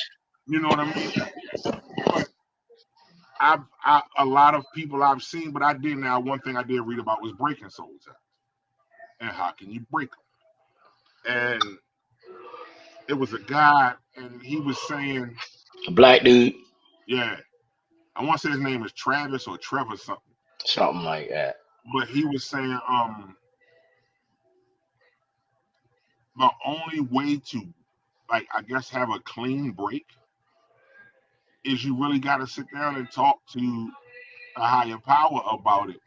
you know what I mean? But a lot of people I've seen, but I did now. One thing I did read about was breaking soul ties and how can you break them. And it was a guy, and he was saying, A black dude, yeah, I want to say his name is Travis or Trevor something, something like that. but he was saying, the only way to, like, I guess have a clean break is you really got to sit down and talk to a higher power about it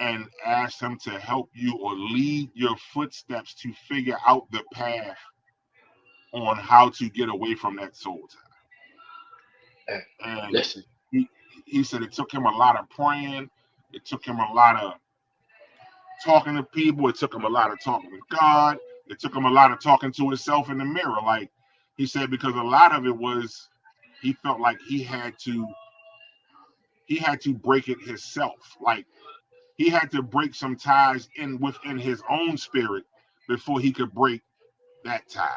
and ask them to help you or lead your footsteps to figure out the path on how to get away from that soul Hey, tie. And listen, he, he said it took him a lot of praying, it took him a lot of talking to people, it took him a lot of talking to God, it took him a lot of talking to himself in the mirror. Like he said, because a lot of it was he felt like he had to break it himself. Like he had to break some ties in within his own spirit before he could break that tie.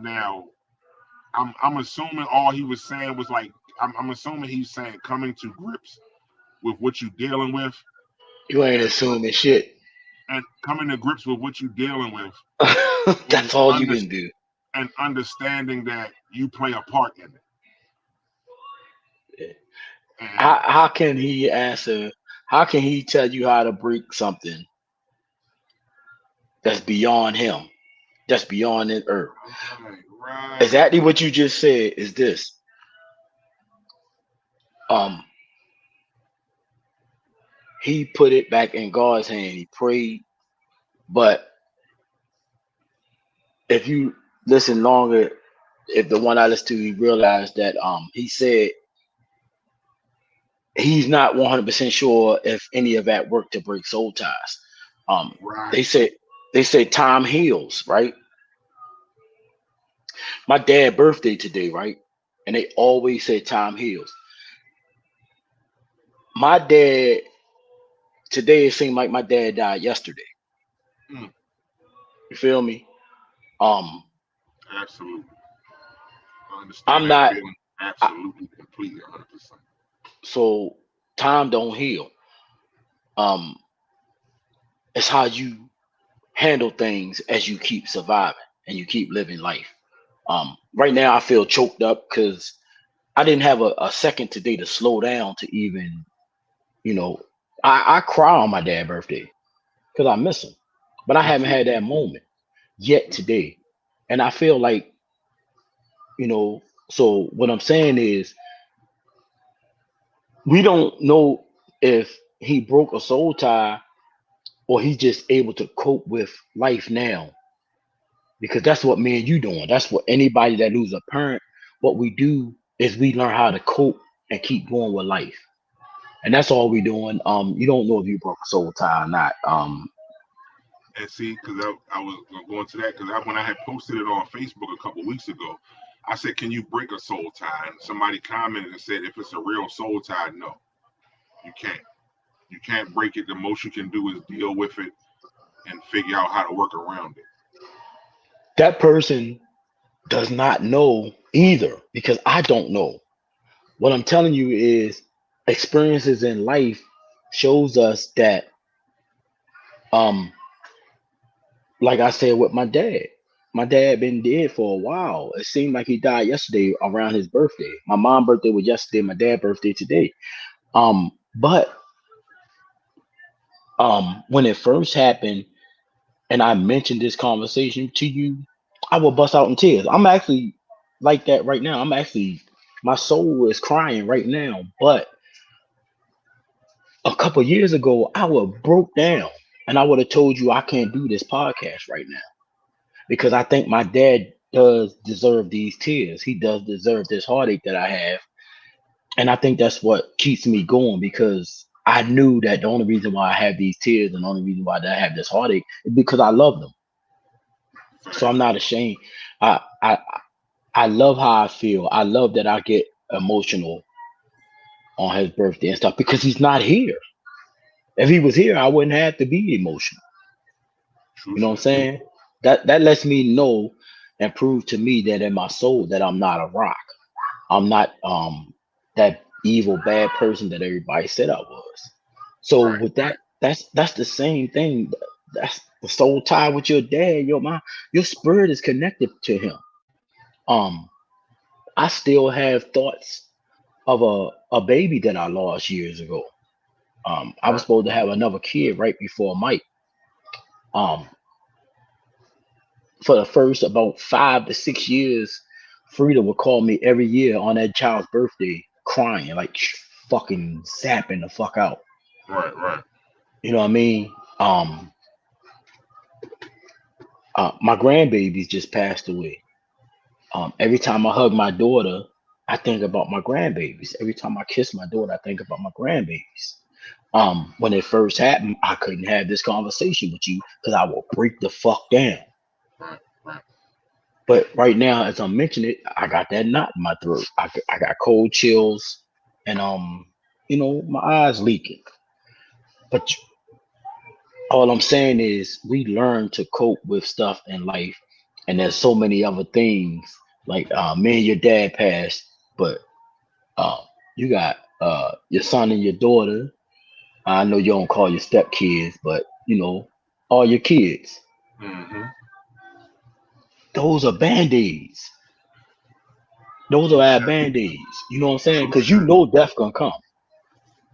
Now, I'm assuming all he was saying was like I'm assuming he's saying coming to grips with what you're dealing with you ain't and assuming shit. coming to grips with what you're dealing with and That's all you under, can do. and understanding that you play a part in it. And How can he answer? How can he tell you how to break something that's beyond him? That's beyond the earth. right. Exactly what you just said is this. Um, he put it back in God's hand. He prayed, but if you listen longer, if the one I listened to, he realized that he said he's not 100% sure if any of that worked to break soul ties. Um, Right. they said time heals, right? My dad' birthday today, right? And they always say time heals. My dad today, it seemed like my dad died yesterday. Mm, You feel me? Um, absolutely. I understand I'm that not feeling I, absolutely, completely, 100%. so time don't heal. Um, it's how you handle things as you keep surviving and you keep living life. Right now I feel choked up because I didn't have a second today to slow down to even, you know, I cry on my dad's birthday because I miss him. But I Me haven't too. had that moment yet Me too. today. And I feel like, you know, so what I'm saying is we don't know if he broke a soul tie or he's just able to cope with life now. Because that's what me and you doing. That's what anybody that loses a parent, what we do is we learn how to cope and keep going with life. And that's all we doing. You don't know if you broke a soul tie or not. And see, because I was going to that, because when I had posted it on Facebook a couple weeks ago, I said, "Can you break a soul tie?" And somebody commented and said, "If it's a real soul tie, no, you can't. You can't break it. The most you can do is deal with it and figure out how to work around it." That person does not know either because I don't know. What I'm telling you is experiences in life shows us that um like I said with my dad been dead for a while. It seemed like he died yesterday around his birthday. My mom's birthday was yesterday, my dad's birthday today. But when it first happened and I mentioned this conversation to you, I will bust out in tears. I'm actually like that right now. My soul is crying right now. But a couple years ago, I would broke down and I would have told you I can't do this podcast right now because I think my dad does deserve these tears. He does deserve this heartache that I have. And I think that's what keeps me going because I knew that the only reason why I have these tears and the only reason why I have this heartache is because I love them. So I'm Facts. not ashamed. I I I love how I feel. I love that I get emotional on his birthday and stuff because he's not here. If he was here, I wouldn't have to be emotional. True You know what I'm shit. saying? That lets me know and prove to me that in my soul that I'm not a rock. I'm not that evil bad person that everybody said I was. So Right. with that, that's the same thing. That's the soul tie with your dad. Your spirit is connected to him. Um, I still have thoughts of a baby that I lost years ago. I was Right. supposed to have another kid right before Mike. Um, for the first about 5 to 6 years, Frida would call me every year on that child's birthday, crying, like fucking zapping the fuck out. Right. Right. You know what I mean? Um, my grandbabies just passed away. Every time I hug my daughter, I think about my grandbabies. Every time I kiss my daughter, I think about my grandbabies. When it first happened, I couldn't have this conversation with you because I will break the fuck down. Right. Right. But right now, as I'm mentioning it, I got that knot in my throat. I got cold chills, and my eyes leaking. But all I'm saying is, we learn to cope with stuff in life, and there's so many other things. Like me and your dad passed, but uh, you got your son and your daughter. I know you don't call your stepkids, but all your kids. Mm-hmm. Those are band-aids. Those are True our shit. band-aids. You know what I'm saying? True Because you shit. know death gonna come.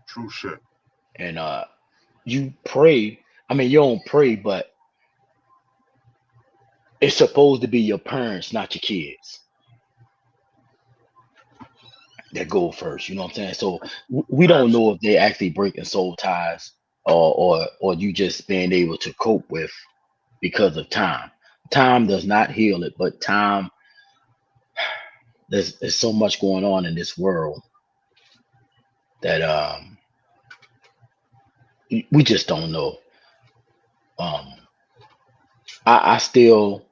True shit. And you pray. I mean, you don't pray, but it's supposed to be your parents, not your kids, that go first. You know what I'm saying? So we don't Facts. know if they actually breaking soul ties or you just being able to cope with because of time. Time does not heal it, but time. There's so much going on in this world that we just don't know. Um, I still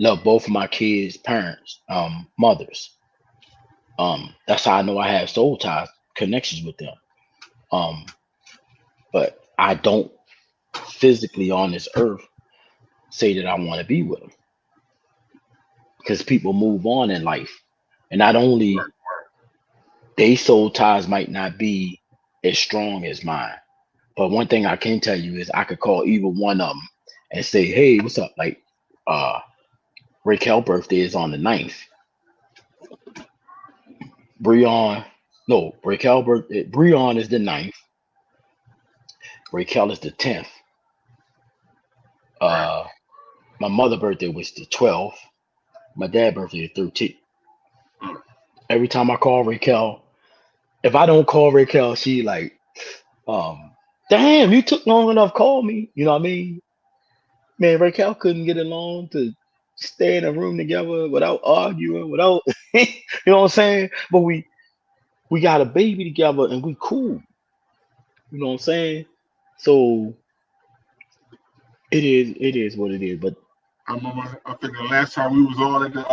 love both of my kids' parents, mothers. That's how I know I have soul ties, connections with them. Um, but I don't physically on this earth say that I want to be with them because people move on in life, and not only Right. they soul ties might not be as strong as mine, but one thing I can tell you is I could call either one of them and say, "Hey, what's up?" Like, uh, Raquel birthday is on the 9th. Breon, no, Raquel birthday. Breon is the 9th. Raquel is the 10th. Right. Uh, my mother birthday was the 12th. My dad birthday is 13th. Mm. Every time I call Raquel, if I don't call Raquel, she like, um, damn, you took long enough. Call me. You know what I mean? Man, Raquel couldn't get along to stay in a room together without arguing, without you know what I'm saying? But we got a baby together and we cool. You know what I'm saying? So it is what it is. But I remember, I think the last time we was all at the,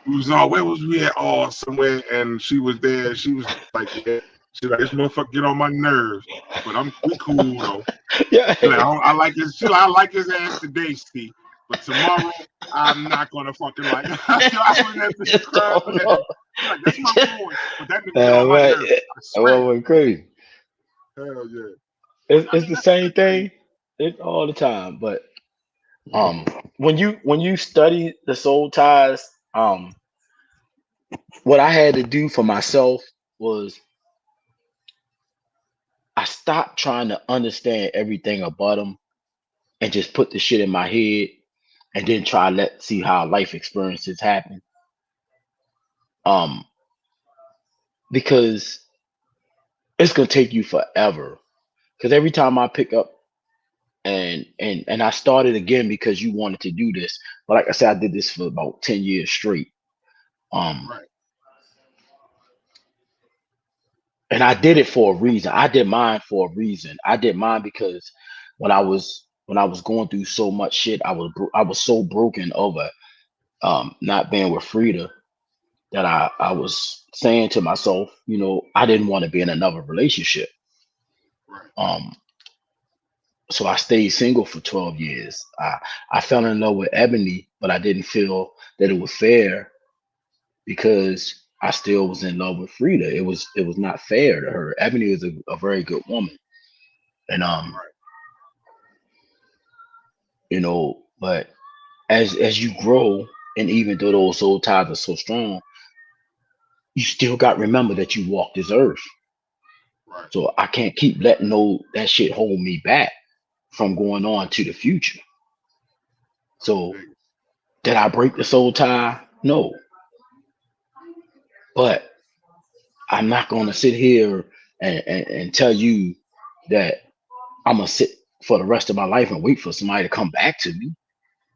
we was all, where was we at? All somewhere, and she was there. She was like, yeah. She like, this motherfucker get on my nerves, but we cool though. yeah, She like, I like his. She like, I like his ass today, Steve. But tomorrow, I'm not gonna fucking like. I was that bitch just crying. don't know. Like, that's my boy, but that nigga get on my Right. nerves. I I swear. went crazy. Hell yeah. But I It's mean, the that's same the thing. thing. It's all the time. But when you study the soul ties, what I had to do for myself was I stopped trying to understand everything about them and just put the shit in my head and then try see how life experiences happen. Um, because it's gonna take you forever. Because every time I pick up and I started again because you wanted to do this, but like I said, I did this for about 10 years straight. Um, Right. and I did it for a reason. I did mine for a reason. I did mine because when I was going through so much shit, I was so broken over not being with Frida that I was saying to myself, I didn't want to be in another relationship. Right. Um, so I stayed single for 12 years. I fell in love with Ebony, but I didn't feel that it was fair because I still was in love with Frida. It was not fair to her. Ebony is a very good woman. And Right. but as you grow, and even though those soul ties are so strong, you still got to remember that you walk this earth. Right. So I can't keep letting that shit hold me back from going on to the future. So Dig it. did I break the soul tie? No. But I'm not gonna sit here and tell you that I'm gonna sit for the rest of my life and wait for somebody to come back to me.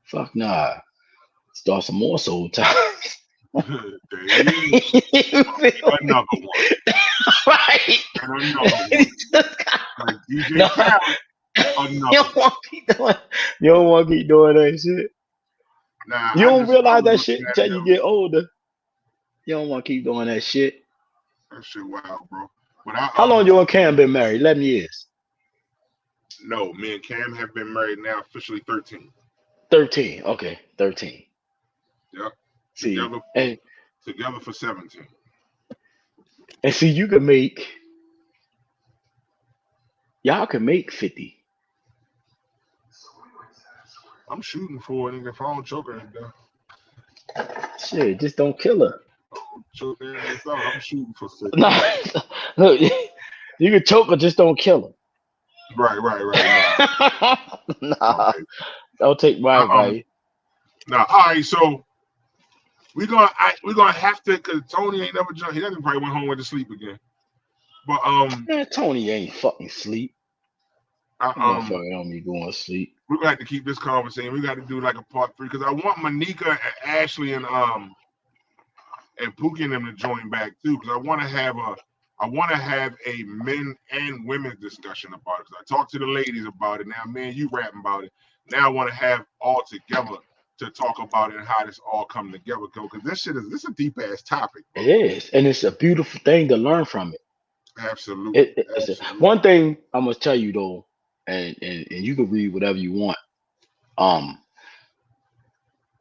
Fuck nah. Start some more soul ties. There he is. Another one. Right. And another one. Like DJ No, Khaled. you Another don't one. want to keep doing. You don't want to keep doing that shit. Nah, You don't I realize was that shit looking at until you him. get older. You don't want to keep doing that shit. That shit wild, bro. But How long you and Cam been married? 11 years. no, me and Cam have been married now officially 13. 13. Okay, 13. Yep. See, Together and together for 17. see, y'all can make 50. I'm shooting for it, nigga. If I don't choke her to death, Shit, just don't kill her. choke their ass out. I'm shooting for 50. Nah, look, you can choke her, just don't kill Right. her. No, Nah, baby. don't take my advice. Now, all right, so we're gonna have to, cause Tony ain't never jumped. He doesn't probably went home went to sleep again. But Man, Tony ain't fucking sleep. I, Motherfucker on me going to sleep. we're gonna have to keep this conversation. We got to do like a part 3 because I want Manika and Ashley and Pookie and them to join back too because I want to have a men and women's discussion about it. Because I talked to the ladies about it. Now, man, you rapping about it. Now I want to have all together to talk about it and how this all come together. Because this is a deep ass topic, bro. It is, and it's a beautiful thing to learn from it. Absolutely. One thing I'm gonna tell you though, and you can read whatever you want.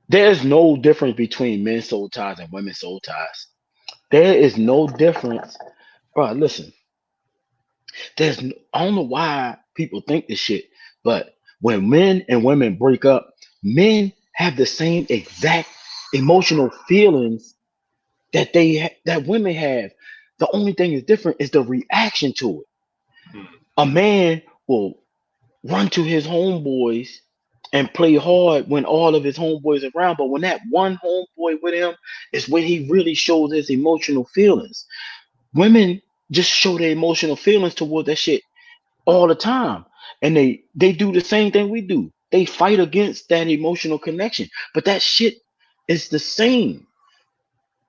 There's no difference between men's soul ties and women's soul ties. There is no difference, bro. Listen, I don't know why people think this shit, but when men and women break up, men have the same exact emotional feelings that women have. The only thing is different is the reaction to it. Hmm. A man will run to his homeboys and play hard when all of his homeboys are around, but when that one homeboy with him is when he really shows his emotional feelings. Women just show their emotional feelings toward that shit all the time, and they do the same thing we do. They fight against that emotional connection. But that shit is the same.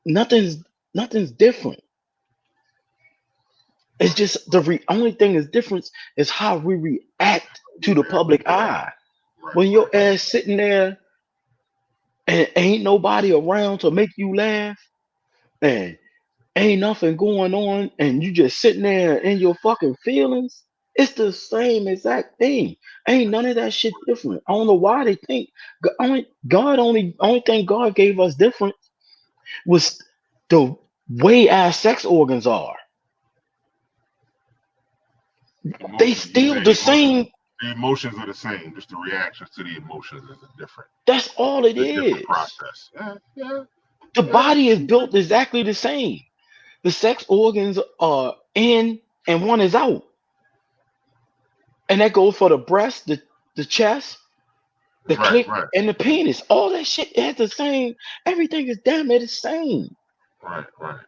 Nothing's nothing's different. It's just only thing is difference is how we react to the public eye. Right, When your right. ass sitting there and ain't nobody around to make you laugh and ain't nothing going on and you just sitting there in your fucking feelings, it's the same exact thing. Ain't none of that shit different. I don't know why they think only thing God gave us different was the way our sex organs are. They Emotions. You still say the emotions. same. The emotions are the same. Just the reactions to the emotions is different. That's all it It's a different is. process. Yeah, yeah, The yeah. body is built exactly the same. The sex organs are in and one is out. And that goes for the breast, the chest, the Right, clit, right, and the penis. All that shit has the same. Everything is damn near the same. right, right.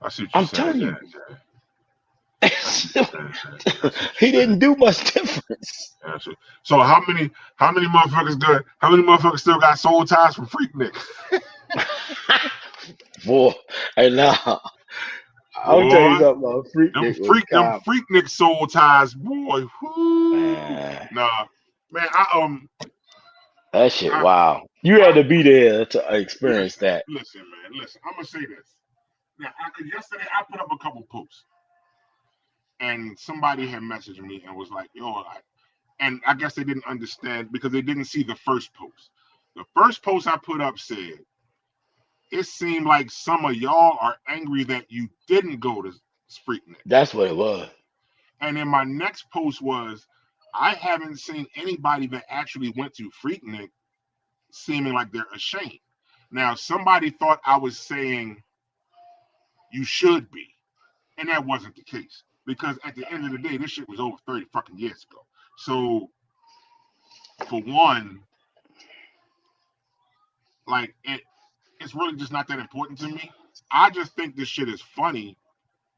I see what you're I'm saying. telling Yeah, you. yeah. I see what He you're saying. I see what you're saying. didn't do much difference. Yeah, so how many motherfuckers good? How many motherfuckers still got soul ties from Freak Nick? Boy, and now I'll tell you Boy, something about them Freaknik was them cop. Freak Nick soul ties, boy. Whoo. Man, Nah, man. that shit, I, wow. You had I to be there to experience listen, that. listen, man. Listen, I'm gonna say this. Now, yesterday I put up a couple posts, and somebody had messaged me and was like, "Yo," and I guess they didn't understand because they didn't see the first post. The first post I put up said, "It seemed like some of y'all are angry that you didn't go to Freaknik." That's what it was. And then my next post was, "I haven't seen anybody that actually went to Freaknik seeming like they're ashamed." Now, somebody thought I was saying you should be, and that wasn't the case because at the end of the day, this shit was over 30 fucking years ago. So, for one, like it's really just not that important to me. I just think this shit is funny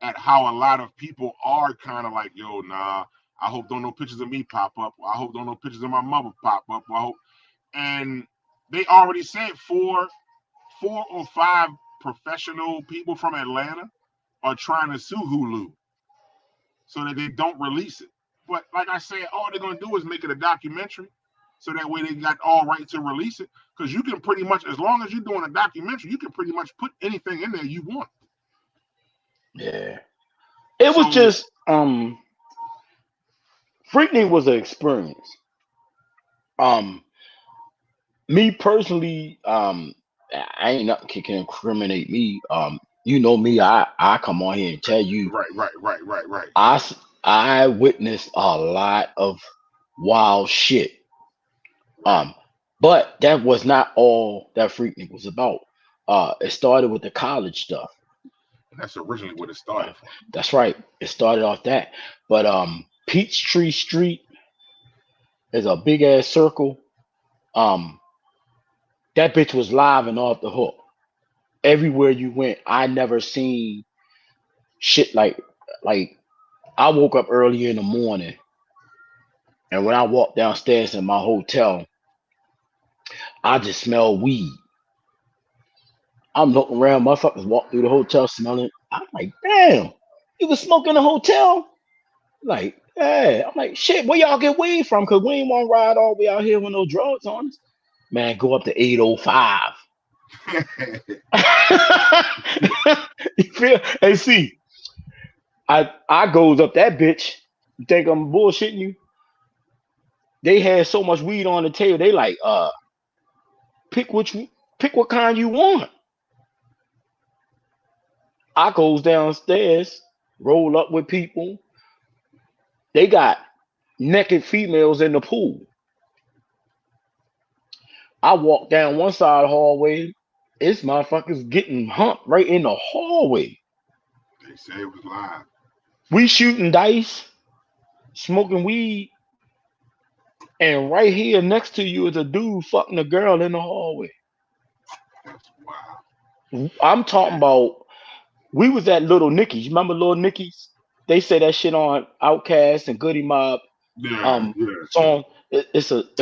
at how a lot of people are kind of like, yo, nah, I hope don't no pictures of me pop up. Or I hope don't no pictures of my mother pop up. Or I hope, and they already said four or five professional people from Atlanta are trying to sue Hulu so that they don't release it. But like I said, all they're gonna do is make it a documentary, so that way they got all right to release it. Because you can pretty much, as long as you're doing a documentary, you can pretty much put anything in there you want. Yeah. It was So just Freaknik was an experience. Um Me personally, I ain't nothing can incriminate me. You know me, I come on here and tell you right. I witnessed a lot of wild shit. Right. But that was not all that Freaknik was about. It started with the college stuff. And that's originally what it started from. That's right. It started off that. But Peachtree Street is a big ass circle. Um, that bitch was live and off the hook. Everywhere you went, I never seen shit like I woke up early in the morning and when I walked downstairs in my hotel, I just smelled weed. I'm looking around, motherfuckers walk through the hotel smelling. I'm like, damn, you was smoking in the hotel? Like, yeah. I'm like, shit, where y'all get weed from? Cause we ain't want to ride all the way out here with no drugs on us. Man, go up to 805. You feel? Hey, see, I goes up that bitch. You think I'm bullshitting you? They had so much weed on the table. They like, pick pick what kind you want. I goes downstairs, roll up with people. They got naked females in the pool. I walk down one side of the hallway. It's motherfuckers getting humped right in the hallway. They say it was live. We shooting dice, smoking weed, and right here next to you is a dude fucking a girl in the hallway. That's wow. I'm talking about we was at Little Nicky's. You remember Little Nicky's? They say that shit on Outkast and Goody Mob Yeah, yeah. song. It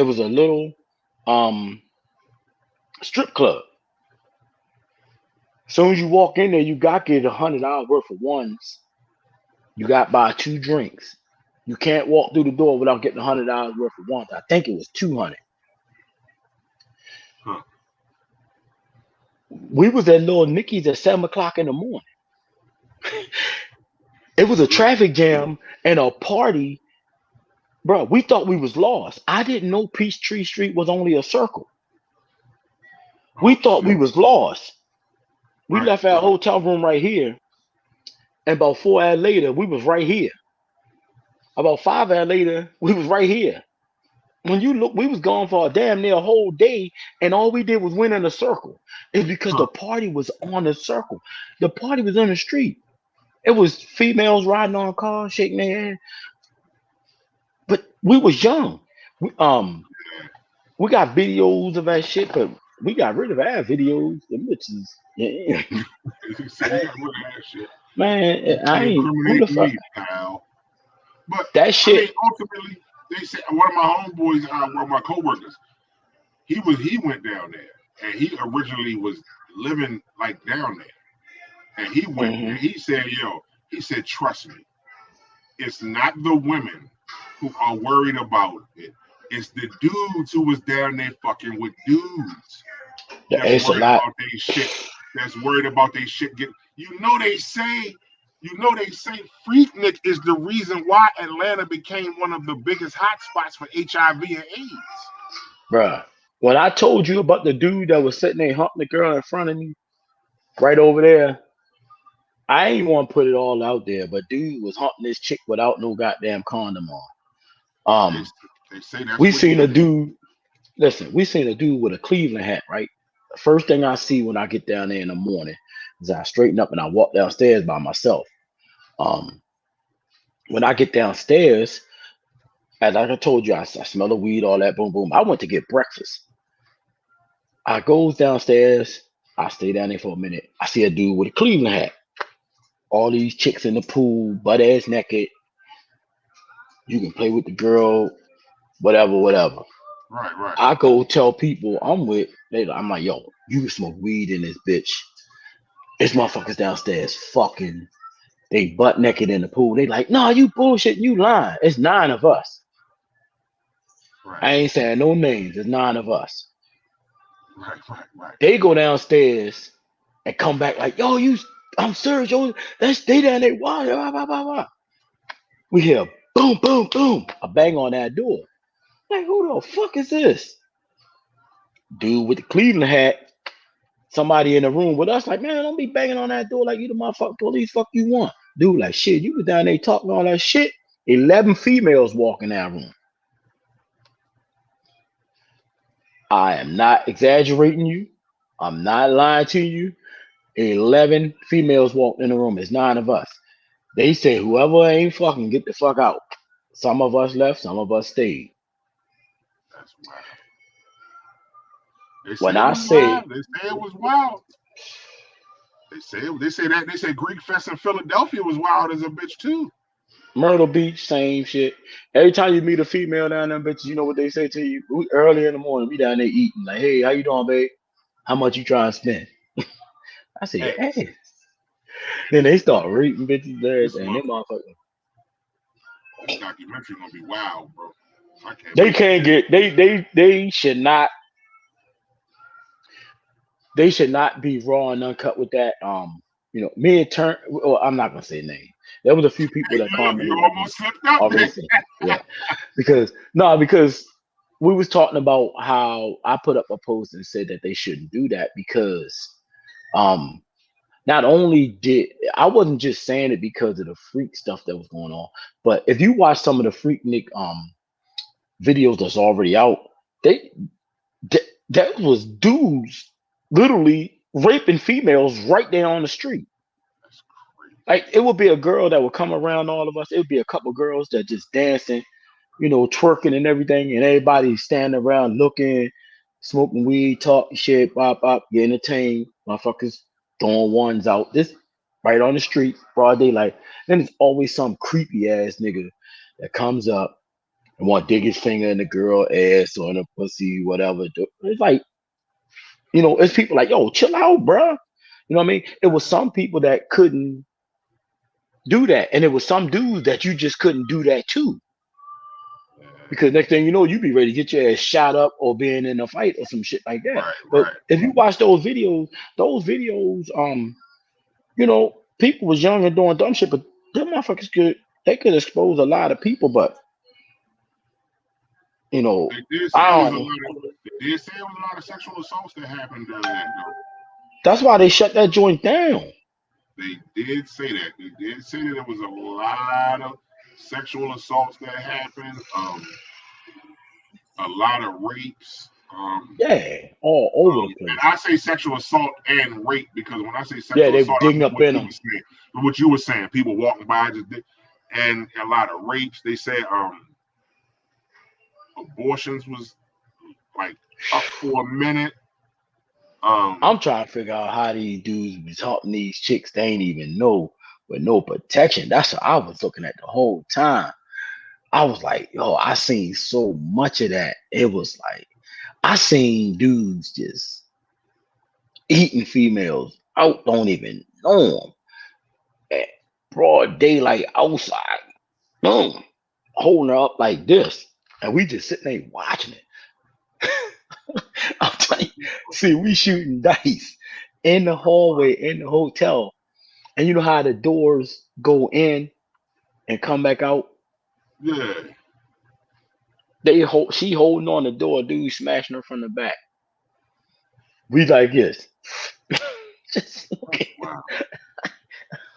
was a little um strip club. As soon as you walk in there, you got to get $100 worth of ones. You got to buy 2 drinks. You can't walk through the door without getting $100 worth of ones. I think it was 200. Huh. We was at Little Nicky's at 7 o'clock in the morning. It was a Look, traffic jam and a party, bro. We thought we was lost. I didn't know Peachtree Street was only a circle. We oh thought we shit. was lost. We Right. left our hotel room right here, and about 4 hours later, we was right here. About 5 hours later, we was right here. When you look, we was gone for a damn near a whole day, and all we did was went in a circle. It's because Huh. the party was on the circle. The party was on the street. It was females riding on cars, shaking their head. But we was young. We, we got videos of that shit, but we got rid of our videos. Them bitches, yeah. You say you got rid of that shit. Man, You I can't ain't who the incriminate fuck me, pal. But that I mean, shit. ultimately, they said one of my homeboys, one of my coworkers, he went down there, and he originally was living like down there, and he went there. Hmm. He said, "Yo," he said, "Trust me, it's not the women who are worried about it. It's the dudes who was down there fucking with dudes that's It's a worried lot, about their shit. That's worried about their shit get. You know they say Freaknik is the reason why Atlanta became one of the biggest hotspots for HIV and AIDS. bruh. When I told you about the dude that was sitting there humping the girl in front of me, right over there, I ain't want to put it all out there, but dude was humping this chick without no goddamn condom on. They Um, they say that's we what he seen a did. dude. Listen, we seen a dude with a Cleveland hat, right? The first thing I see when I get down there in the morning is I straighten up and I walk downstairs by myself. Um, when I get downstairs, as like I told you, I smell the weed, all that, boom, boom. I went to get breakfast. I goes downstairs. I stay down there for a minute. I see a dude with a Cleveland hat. All these chicks in the pool, butt ass naked. You can play with the girl, whatever, whatever. Right, right. I go tell people I'm with. I'm like, yo, you can smoke weed in this bitch. It's motherfuckers downstairs fucking. They butt naked in the pool. They like, no, you bullshit, you lying. It's 9 of us. Right, I ain't saying no names. It's 9 of us. right, right, right. They go downstairs and come back like, yo, I'm serious, yo. That's they down there. Why, why, why, why, why? We hear boom, boom, boom. A bang on that door. Like, who the fuck is this? Dude with the Cleveland hat. Somebody in the room with us, like, man, don't be banging on that door like you the motherfucking police. Fuck you want, dude? Like, shit, you was down there talking all that shit. 11 females walking that room. I am not exaggerating you. I'm not lying to you. 11 females walked in the room. It's 9 of us. They say whoever ain't fucking get the fuck out. Some of us left. Some of us stayed. That's wild. They say When it I was say wild. They say it was wild. They say Greek Fest in Philadelphia was wild as a bitch too. Myrtle Beach, same shit. Every time you meet a female down there, bitches, you know what they say to you? Early in the morning, we down there eating. Like, hey, how you doing, babe? How much you trying to spend? I say, Hey, hey. Then they start raping bitches and this everything. mother, Them motherfuckers. this documentary gonna be wild, bro. I can't They wait to can't get it. get they should not be raw and uncut with that. Me and Turn well, I'm not gonna say name. There was a few people Hey, that look, you commented on it almost slipped up already there. said, yeah. Because no, because we was talking about how I put up a post and said that they shouldn't do that because um not only did I wasn't just saying it because of the freak stuff that was going on, but if you watch some of the Freaknik videos that's already out, they that was dudes literally raping females right there on the street. That's crazy. Like it would be a girl that would come around all of us. It would be a couple girls that just dancing, twerking and everything, and everybody standing around looking, smoking weed, talking shit, bop bop, get entertained. Motherfuckers throwing ones out. This right on the street, broad daylight. Then there's always some creepy ass nigga that comes up. and want to dig his finger in the girl ass or in the pussy, whatever. It's like, it's people like, yo, chill out, bruh. You know what I mean? It was some people that couldn't do that, and it was some dudes that you just couldn't do that to. Yeah. Because next thing you know, you be ready to get your ass shot up or being in a fight or some shit like that. Right, But right. if you watch those videos, people was young and doing dumb shit, but them motherfuckers could expose a lot of people. But They did say I it was don't a know. lot of. They did say it was a lot of sexual assaults that happened during that though. That's why they shut that joint down. They did say that. They did say that there was a lot of sexual assaults that happened. A lot of rapes. Yeah, all over the And place. I say sexual assault and rape because when I say Yeah, sexual they were assault, I digging mean up in them. what you were saying. People walking by just did, and a lot of rapes. They said abortions was like up for a minute. I'm trying to figure out how these dudes be talking these chicks they ain't even know with no protection. That's what I was looking at the whole time. I was like, yo, I seen so much of that. It was like I seen dudes just eating females out, don't even know them at broad daylight outside, boom, holding her up like this, and we just sitting there watching it. I'm telling you, see, we shooting dice in the hallway in the hotel, and you know how the doors go in and come back out. Yeah. She holding on the door, dude smashing her from the back. We like this. Just looking. Wow.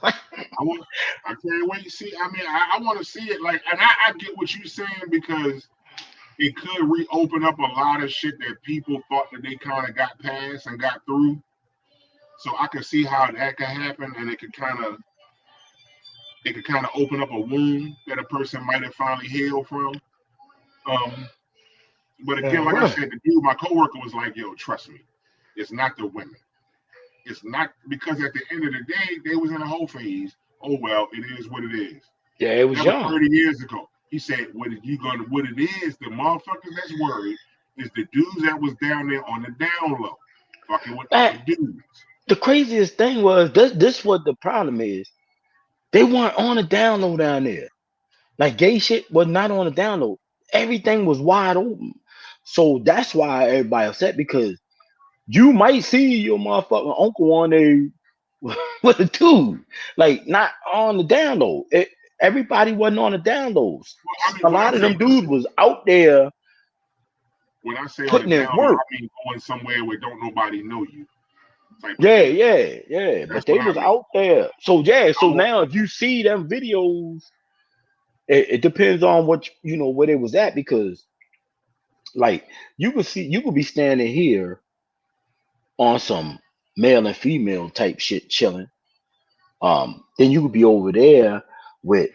I want. I can't wait to see. I mean, I want to see it. Like, and I get what you're saying because it could reopen up a lot of shit that people thought that they kind of got past and got through. So I could see how that could happen, and it could kind of open up a wound that a person might have finally healed from. Um, but again, like I Right. said, the dude, my coworker was like, "Yo, trust me, it's not the women. It's not because at the end of the day, they was in a whole phase. Oh well, it is what it is. Yeah, it was That was young. 30 years ago." He said, what it is, the motherfuckers that's worried is the dudes that was down there on the down low, fucking with Man, other dudes. the craziest thing was this what the problem is. They weren't on the download down there. Like gay shit was not on the download. Everything was wide open. So that's why everybody upset because you might see your motherfucking uncle on a with a dude. Like not on the download. Everybody wasn't on the downloads. Well, I mean, A lot of them dudes was out there when I say on the putting in down low, work. I mean going somewhere where don't nobody know you type of Yeah, thing. yeah. But That's they what I was mean. out there. So yeah, so So, now if you see them videos, it depends on where they was at because like you could be standing here on some male and female type shit chilling. Then you could be over there with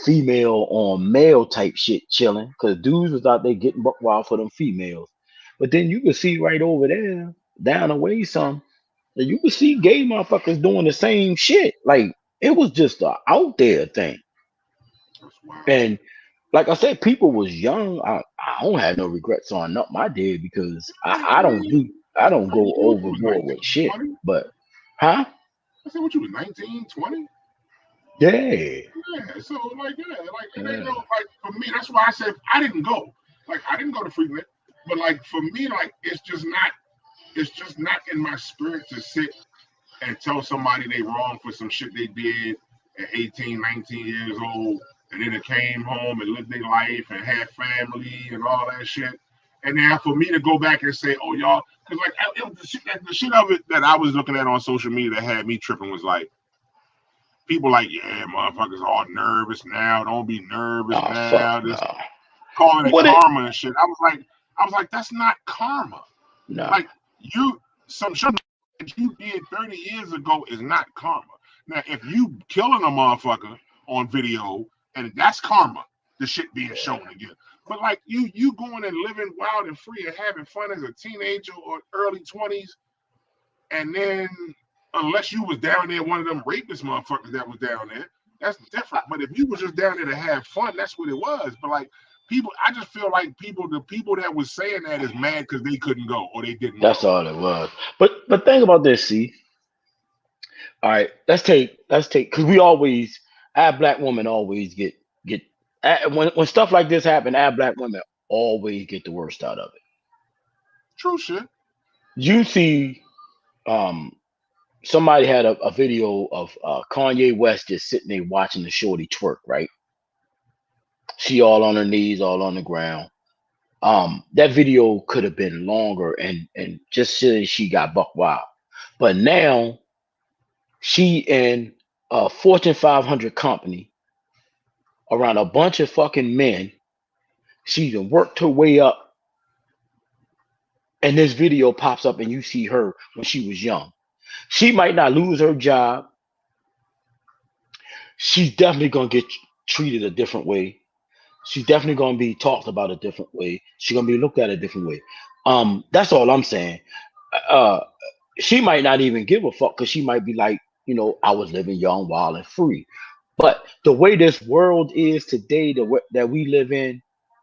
female on male type shit chilling because dudes was out there getting buck wild for them females. But then you could see right over there, down the way some, and you could see gay motherfuckers doing the same shit. Like it was just a out there thing. that's wild. And like I said, people was young. I don't have no regrets on nothing I did because I don't 19? go You was overboard with 19, shit. 20? But huh? I said, what you was 19, 20? Yeah. Yeah, so like, yeah, like it ain't no Yeah. like for me. That's why I said I didn't go. Like I didn't go to Freaknik, but like for me, like it's just not in my spirit to sit and tell somebody they wrong for some shit they did at 18, 19 years old, and then it came home and lived their life and had family and all that shit. And then for me to go back and say, "Oh y'all," because like the shit of it that I was looking at on social media that had me tripping was like people like, "Yeah, motherfuckers all nervous now. Don't be nervous Oh fuck now." This no. calling it What it? karma and shit. I was like, that's not karma. No. Like some shit that you did 30 years ago is not karma. Now, if you killing a motherfucker on video and that's karma, the shit being shown again. But like you going and living wild and free and having fun as a teenager or early 20s, and then unless you was down there one of them rapist motherfuckers that was down there, that's different. But if you was just down there to have fun, that's what it was. But like people. I just feel like the people that was saying that is mad because they couldn't go or they didn't That's go. all it was. But think about this. See, all right. Let's take because we always our black women always get when stuff like this happen. Our black women always get the worst out of it. True shit. You see, um, somebody had a video of Kanye West just sitting there watching the shorty twerk. Right, she all on her knees, all on the ground. That video could have been longer and just say she got buck wild. But now she in a Fortune 500 company around a bunch of fucking men. She done worked her way up, and this video pops up, and you see her when she was young. She might not lose her job. She's definitely gonna get treated a different way. She's definitely gonna be talked about a different way. She's gonna be looked at a different way. That's all I'm saying. Uh, she might not even give a fuck because she might be like, I was living young, wild, and free. But the way this world is today, that we live in,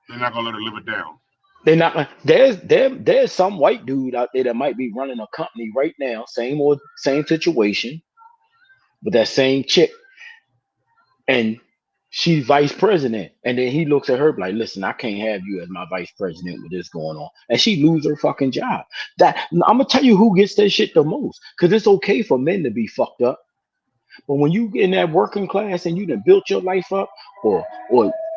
They're not gonna let her live it down. they're not. There's some white dude out there that might be running a company right now, same situation with that same chick, and she's vice president, and then he looks at her like, "Listen, I can't have you as my vice president with this going on," and she lose her fucking job. That I'm gonna tell you who gets that shit the most, because it's okay for men to be fucked up. But when you in that working class and you done built your life up, or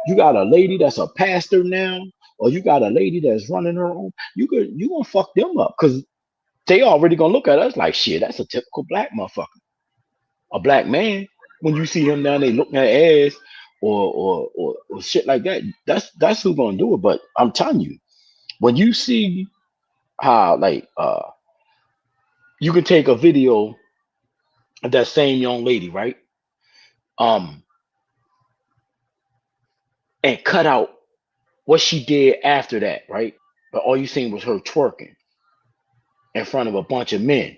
you got a lady that's a pastor now, or you got a lady that's running her own, you gonna fuck them up because they already gonna look at us like shit. That's a typical black motherfucker, a black man. When you see him down there looking at ass or shit like that, that's who gonna do it. But I'm telling you, when you see how like you can take a video of that same young lady, right? Um, and cut out what she did after that, right? But all you seen was her twerking in front of a bunch of men.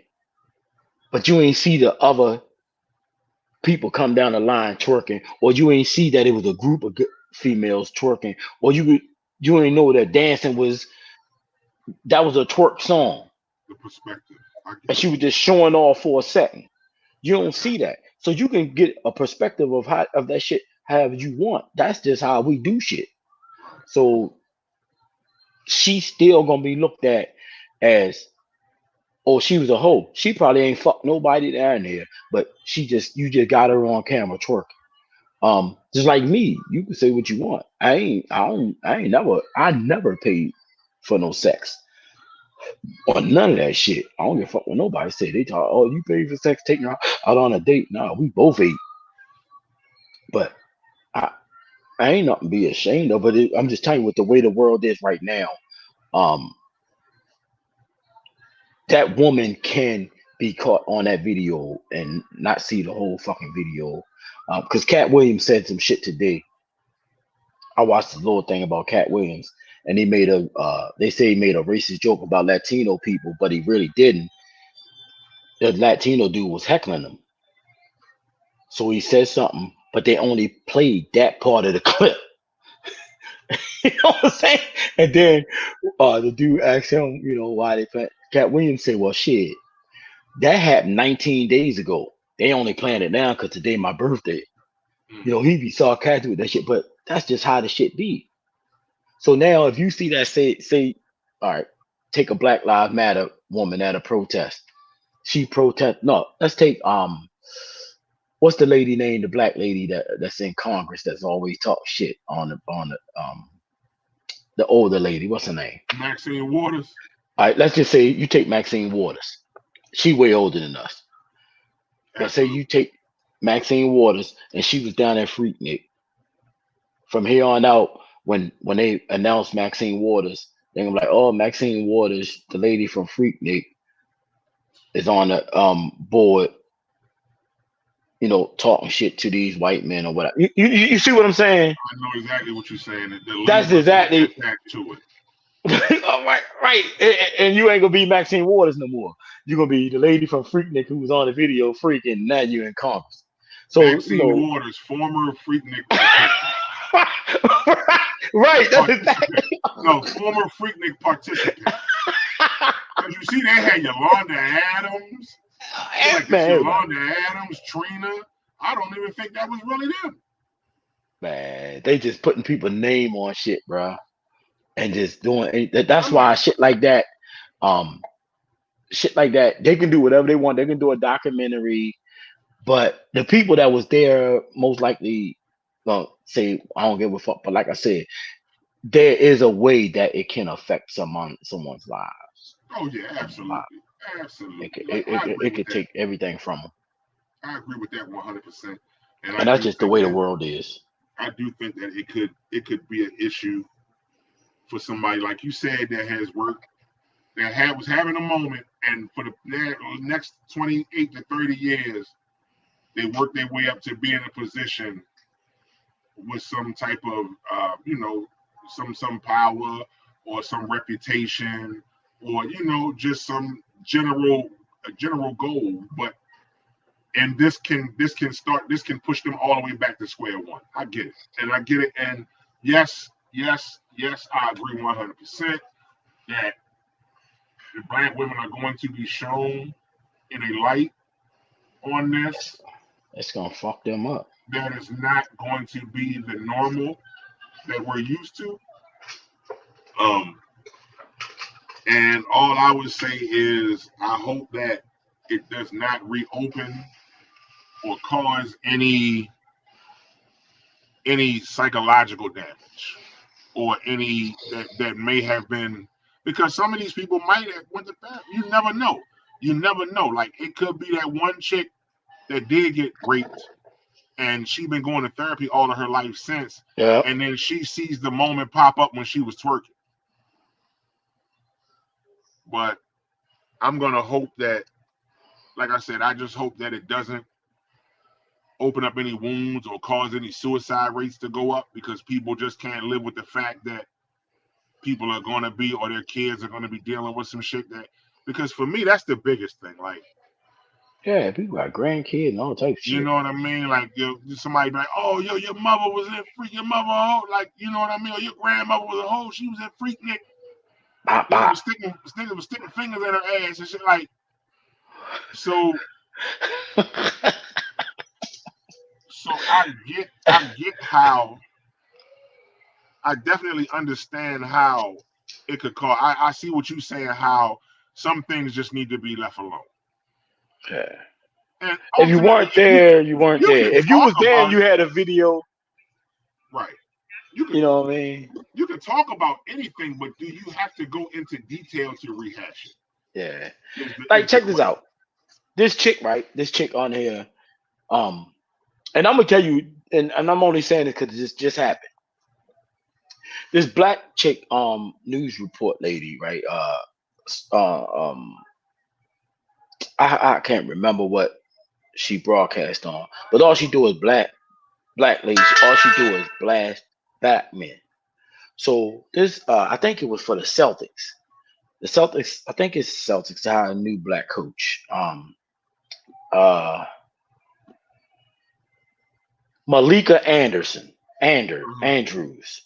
But you ain't see the other people come down the line twerking, or you ain't see that it was a group of females twerking, or you ain't know that dancing that was a twerk song, The perspective. I and get she it. was just showing off for a second. You don't see that, so you can get a perspective of how of that shit however you want. That's just how we do shit. So she's still gonna be looked at as, oh, she was a hoe. She probably ain't fucked nobody down there, but you just got her on camera twerking. Just like me, you can say what you want. I never paid for no sex or none of that shit. I don't give a fuck what nobody say. They talk, oh, you paid for sex, taking her out on a date. Nah, we both ate, but I, I ain't nothing to be ashamed of. But I'm just telling you, with the way the world is right now, um, that woman can be caught on that video and not see the whole fucking video. Because Cat Williams said some shit today. I watched the little thing about Cat Williams, and they say he made a racist joke about Latino people, but he really didn't. The Latino dude was heckling him, so he said something, but they only played that part of the clip. You know what I'm saying? And then the dude asked him, why they play. Cat Williams said, "Well, shit, that happened 19 days ago. They only playing it now because today my birthday." Mm-hmm. He be sarcastic with that shit, but that's just how the shit be. So now, if you see that, say, all right, take a Black Lives Matter woman at a protest. She protest. No, let's take what's the lady name? The black lady that's in Congress that's always talk shit the older lady. What's her name? Maxine Waters. All right, let's just say you take Maxine Waters. She way older than us. But say Absolutely. you take Maxine Waters and she was down at Freaknik. From here on out, when they announced Maxine Waters, they're gonna be like, "Oh, Maxine Waters, the lady from Freaknik, is on the board, talking shit to these white men or whatever." You see what I'm saying? I know exactly what you're saying. They're That's labeling the exactly impact to it. all right, right. And you ain't gonna be Maxine Waters no more. You're gonna be the lady from Freaknik who was on the video freaking. Now you're in Congress. So Maxine Waters, former Freaknik reporter. Right. That's Participant. exactly. No, former Freaknik participant. Because you see, they had Yolanda Adams. They like this Man, Yolanda Adams, Trina. I don't even think that was really them. man, they just putting people name on shit, bro, and just doing. I That's mean, why um, shit like that, they can do whatever they want. They can do a documentary, but the people that was there most likely, well, say I don't give a fuck. But like I said, there is a way that it can affect someone's lives. oh yeah, Someone's life. absolutely, absolutely. It, Like it, I it, agree it with could that. take everything from them, I agree with that 100%. And I and that's do just the think way the that world is. it could be an issue for somebody like you said that has worked was having a moment, and for the next 28 to 30 years, they work their way up to be in a position with some type of, some power or some reputation, or just some general goal. But and this can push them all the way back to square one. I get it, and I get it, and yes, yes, yes, I agree 100% that the black women are going to be shown in a light on It's, this it's gonna fuck them up. that is not going to be the normal that we're used to. Um, and all I would say is I hope that it does not reopen or cause any psychological damage or any that may have been, because some of these people might have went to therapy. You never know. You never know. Like it could be that one chick that did get raped and she been going to therapy all of her life since, Yeah. and then she sees the moment pop up when she was twerking. But I'm gonna hope that, like I said, I just hope that it doesn't open up any wounds or cause any suicide rates to go up, because people just can't live with the fact that people are gonna be, or their kids are gonna be dealing with some shit that, because for me that's the biggest thing. Like, Yeah, people got grandkids and all types of you shit. know what I mean? Like, somebody be like, oh, your mother was in freak, your mother a hoe, like, you know what I mean? Or your grandmother was a hoe, she was in Freaknik, Bop, bop. sticking fingers in her ass and shit. Like, so I get how, I definitely understand how it could cause. I see what you're saying, how some things just need to be left alone. Yeah. And If you ultimately, weren't there, you weren't you there. can If you talk was there and about you it, had a video, right? You can you know what I mean? you can talk about anything, but do you have to go into detail to rehash it? Yeah. Is Like, the check this question. out. This chick, right? This chick on here, um, and I'm gonna tell you, and I'm only saying it because this just happened. This black chick, news report lady, right? Uh, um, I can't remember what she broadcast on, but all she do is black ladies. All she do is blast black men. So this, I think it was for the Celtics. The Celtics, I think it's Celtics to hire a new black coach. Uh, Malika Mhm. Andrews.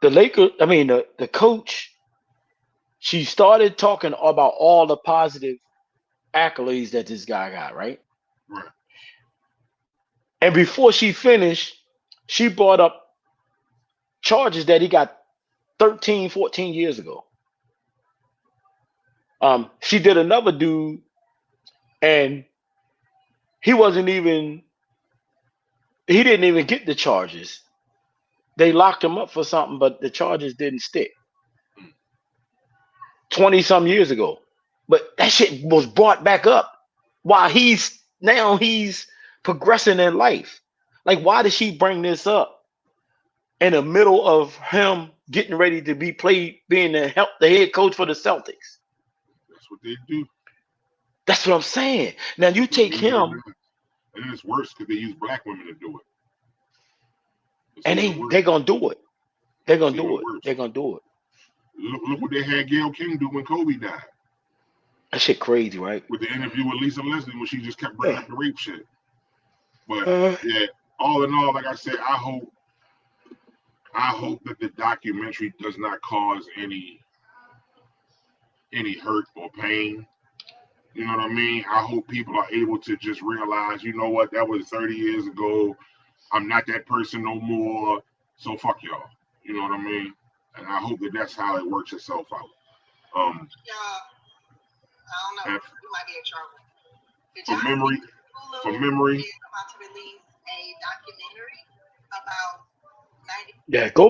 The Laker, I mean the coach. She started talking about all the positive accolades that this guy got, right? Right. And before she finished, she brought up charges that he got 13, 14 years ago. She did another dude, and he wasn't even he didn't even get the charges. They locked him up for something, but the charges didn't stick. 20 some years ago. But that shit was brought back up while he's progressing in life. Like, why did she bring this up in the middle of him getting ready to being the head coach for the Celtics? That's what they do. That's what I'm saying. Now you That's what take media him does. And then it's worse because they use black women to do it. It's and even they're worse. gonna do it. They're It's gonna even do it. worse. They're gonna do it. Look what they had Gail King do when Kobe died, That shit crazy, right? with the interview with Lisa Leslie when she just kept bringing Yeah. up the rape shit. But Uh, yeah, all in all, like I said, I hope that the documentary does not cause any hurt or pain. You know what I mean? I hope people are able to just realize, you know what, that was 30 years ago. I'm not that person no more. So fuck y'all. You know what I mean? And I hope that that's how it works itself out. I don't know. You might be in trouble. For memory. Is about to release a documentary about 90. Yeah, go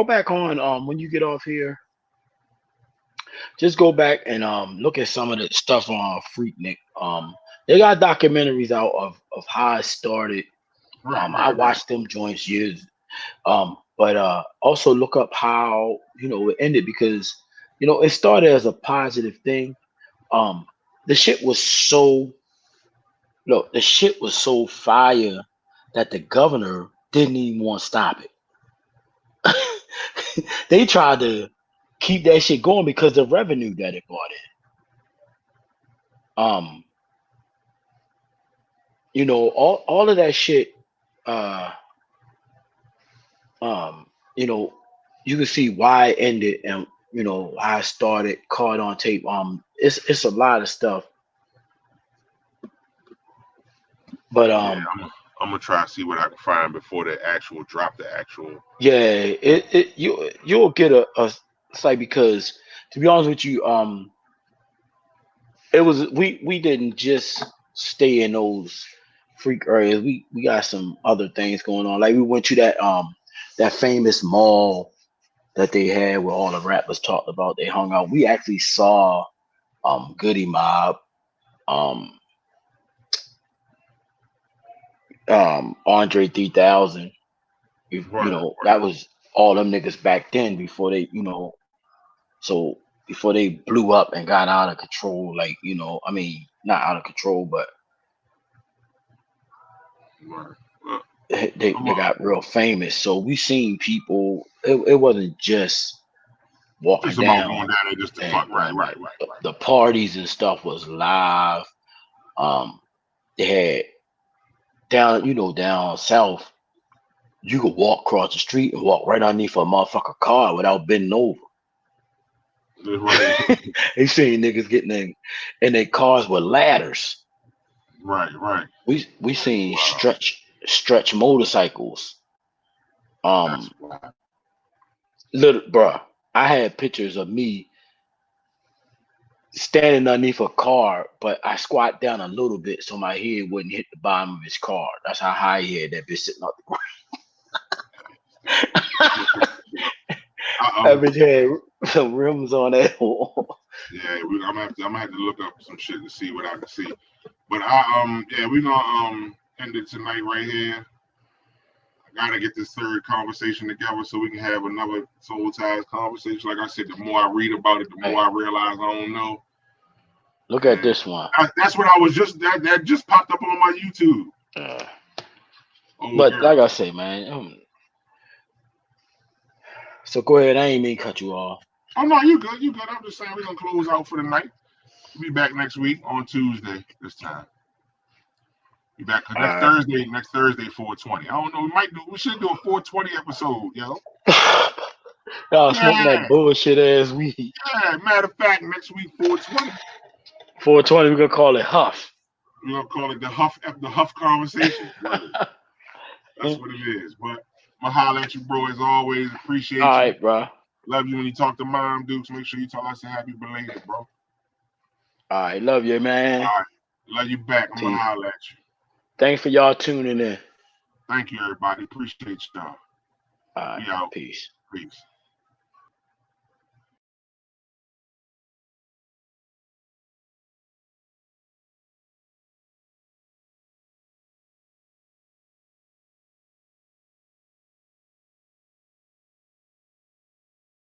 back on when you get off here. Just go back and look at some of the stuff on Freaknik. They got documentaries out of how it started. I watched them joints years. But also look up how it ended, because it started as a positive thing. The shit was so fire that the governor didn't even want to stop it. They tried to keep that shit going because the revenue that it brought in. All of that shit. You can see why it ended, and how it started, caught on tape. It's a lot of stuff. But yeah, I'm gonna try to see what I can find before the actual drop. Yeah, you'll get a site, because to be honest with you, it was we didn't just stay in those freak areas. We got some other things going on. Like we went to that famous mall that they had where all the rappers talked about. They hung out. We actually saw Goody Mob, Andre 3000. That was all them niggas back then, before they so before they blew up and got out of control. Like, I mean, not out of control, but they got real famous. So we seen people. It wasn't just walking just about going down there just to fuck. Right. The parties and stuff was live. They had down south, you could walk across the street and walk right underneath a motherfucker car without bending over. Right. They seen niggas getting in their cars with ladders. Right. We seen stretch motorcycles. Little bruh, I had pictures of me standing underneath a car, but I squat down a little bit so my head wouldn't hit the bottom of his car. That's how high he had that bitch sitting up the ground. That bitch had some rims on that wall. Yeah, I'm gonna have to look up some shit to see what I can see. But we're gonna end it tonight right here. I gotta get this third conversation together so we can have another soul ties conversation. Like I said, the more I read about it, the more I realize I don't know. Look at this one. That's what I was that just popped up on my YouTube. But like I say, man. So go ahead. I ain't mean to cut you off. Oh no, you good. I'm just saying we're gonna close out for the night. We'll be back next week on Tuesday this time. Be back next Thursday 420. I don't know. We should do a 420 episode, yo. Y'all smoking that bullshit ass weed. Yeah, matter of fact, next week 420. 420, we're gonna call it Huff. We're gonna call it the Huff conversation. That's what it is. But I'm gonna holler at you, bro, as always. Appreciate you. All right, bro. Love you when you talk to Mom Dukes. Make sure you tell us a happy belated, bro. All right, love you, man. All right, love you back. I'm gonna holler at you. Thanks for y'all tuning in. Thank you, everybody. Appreciate y'all. All right, we out. Peace.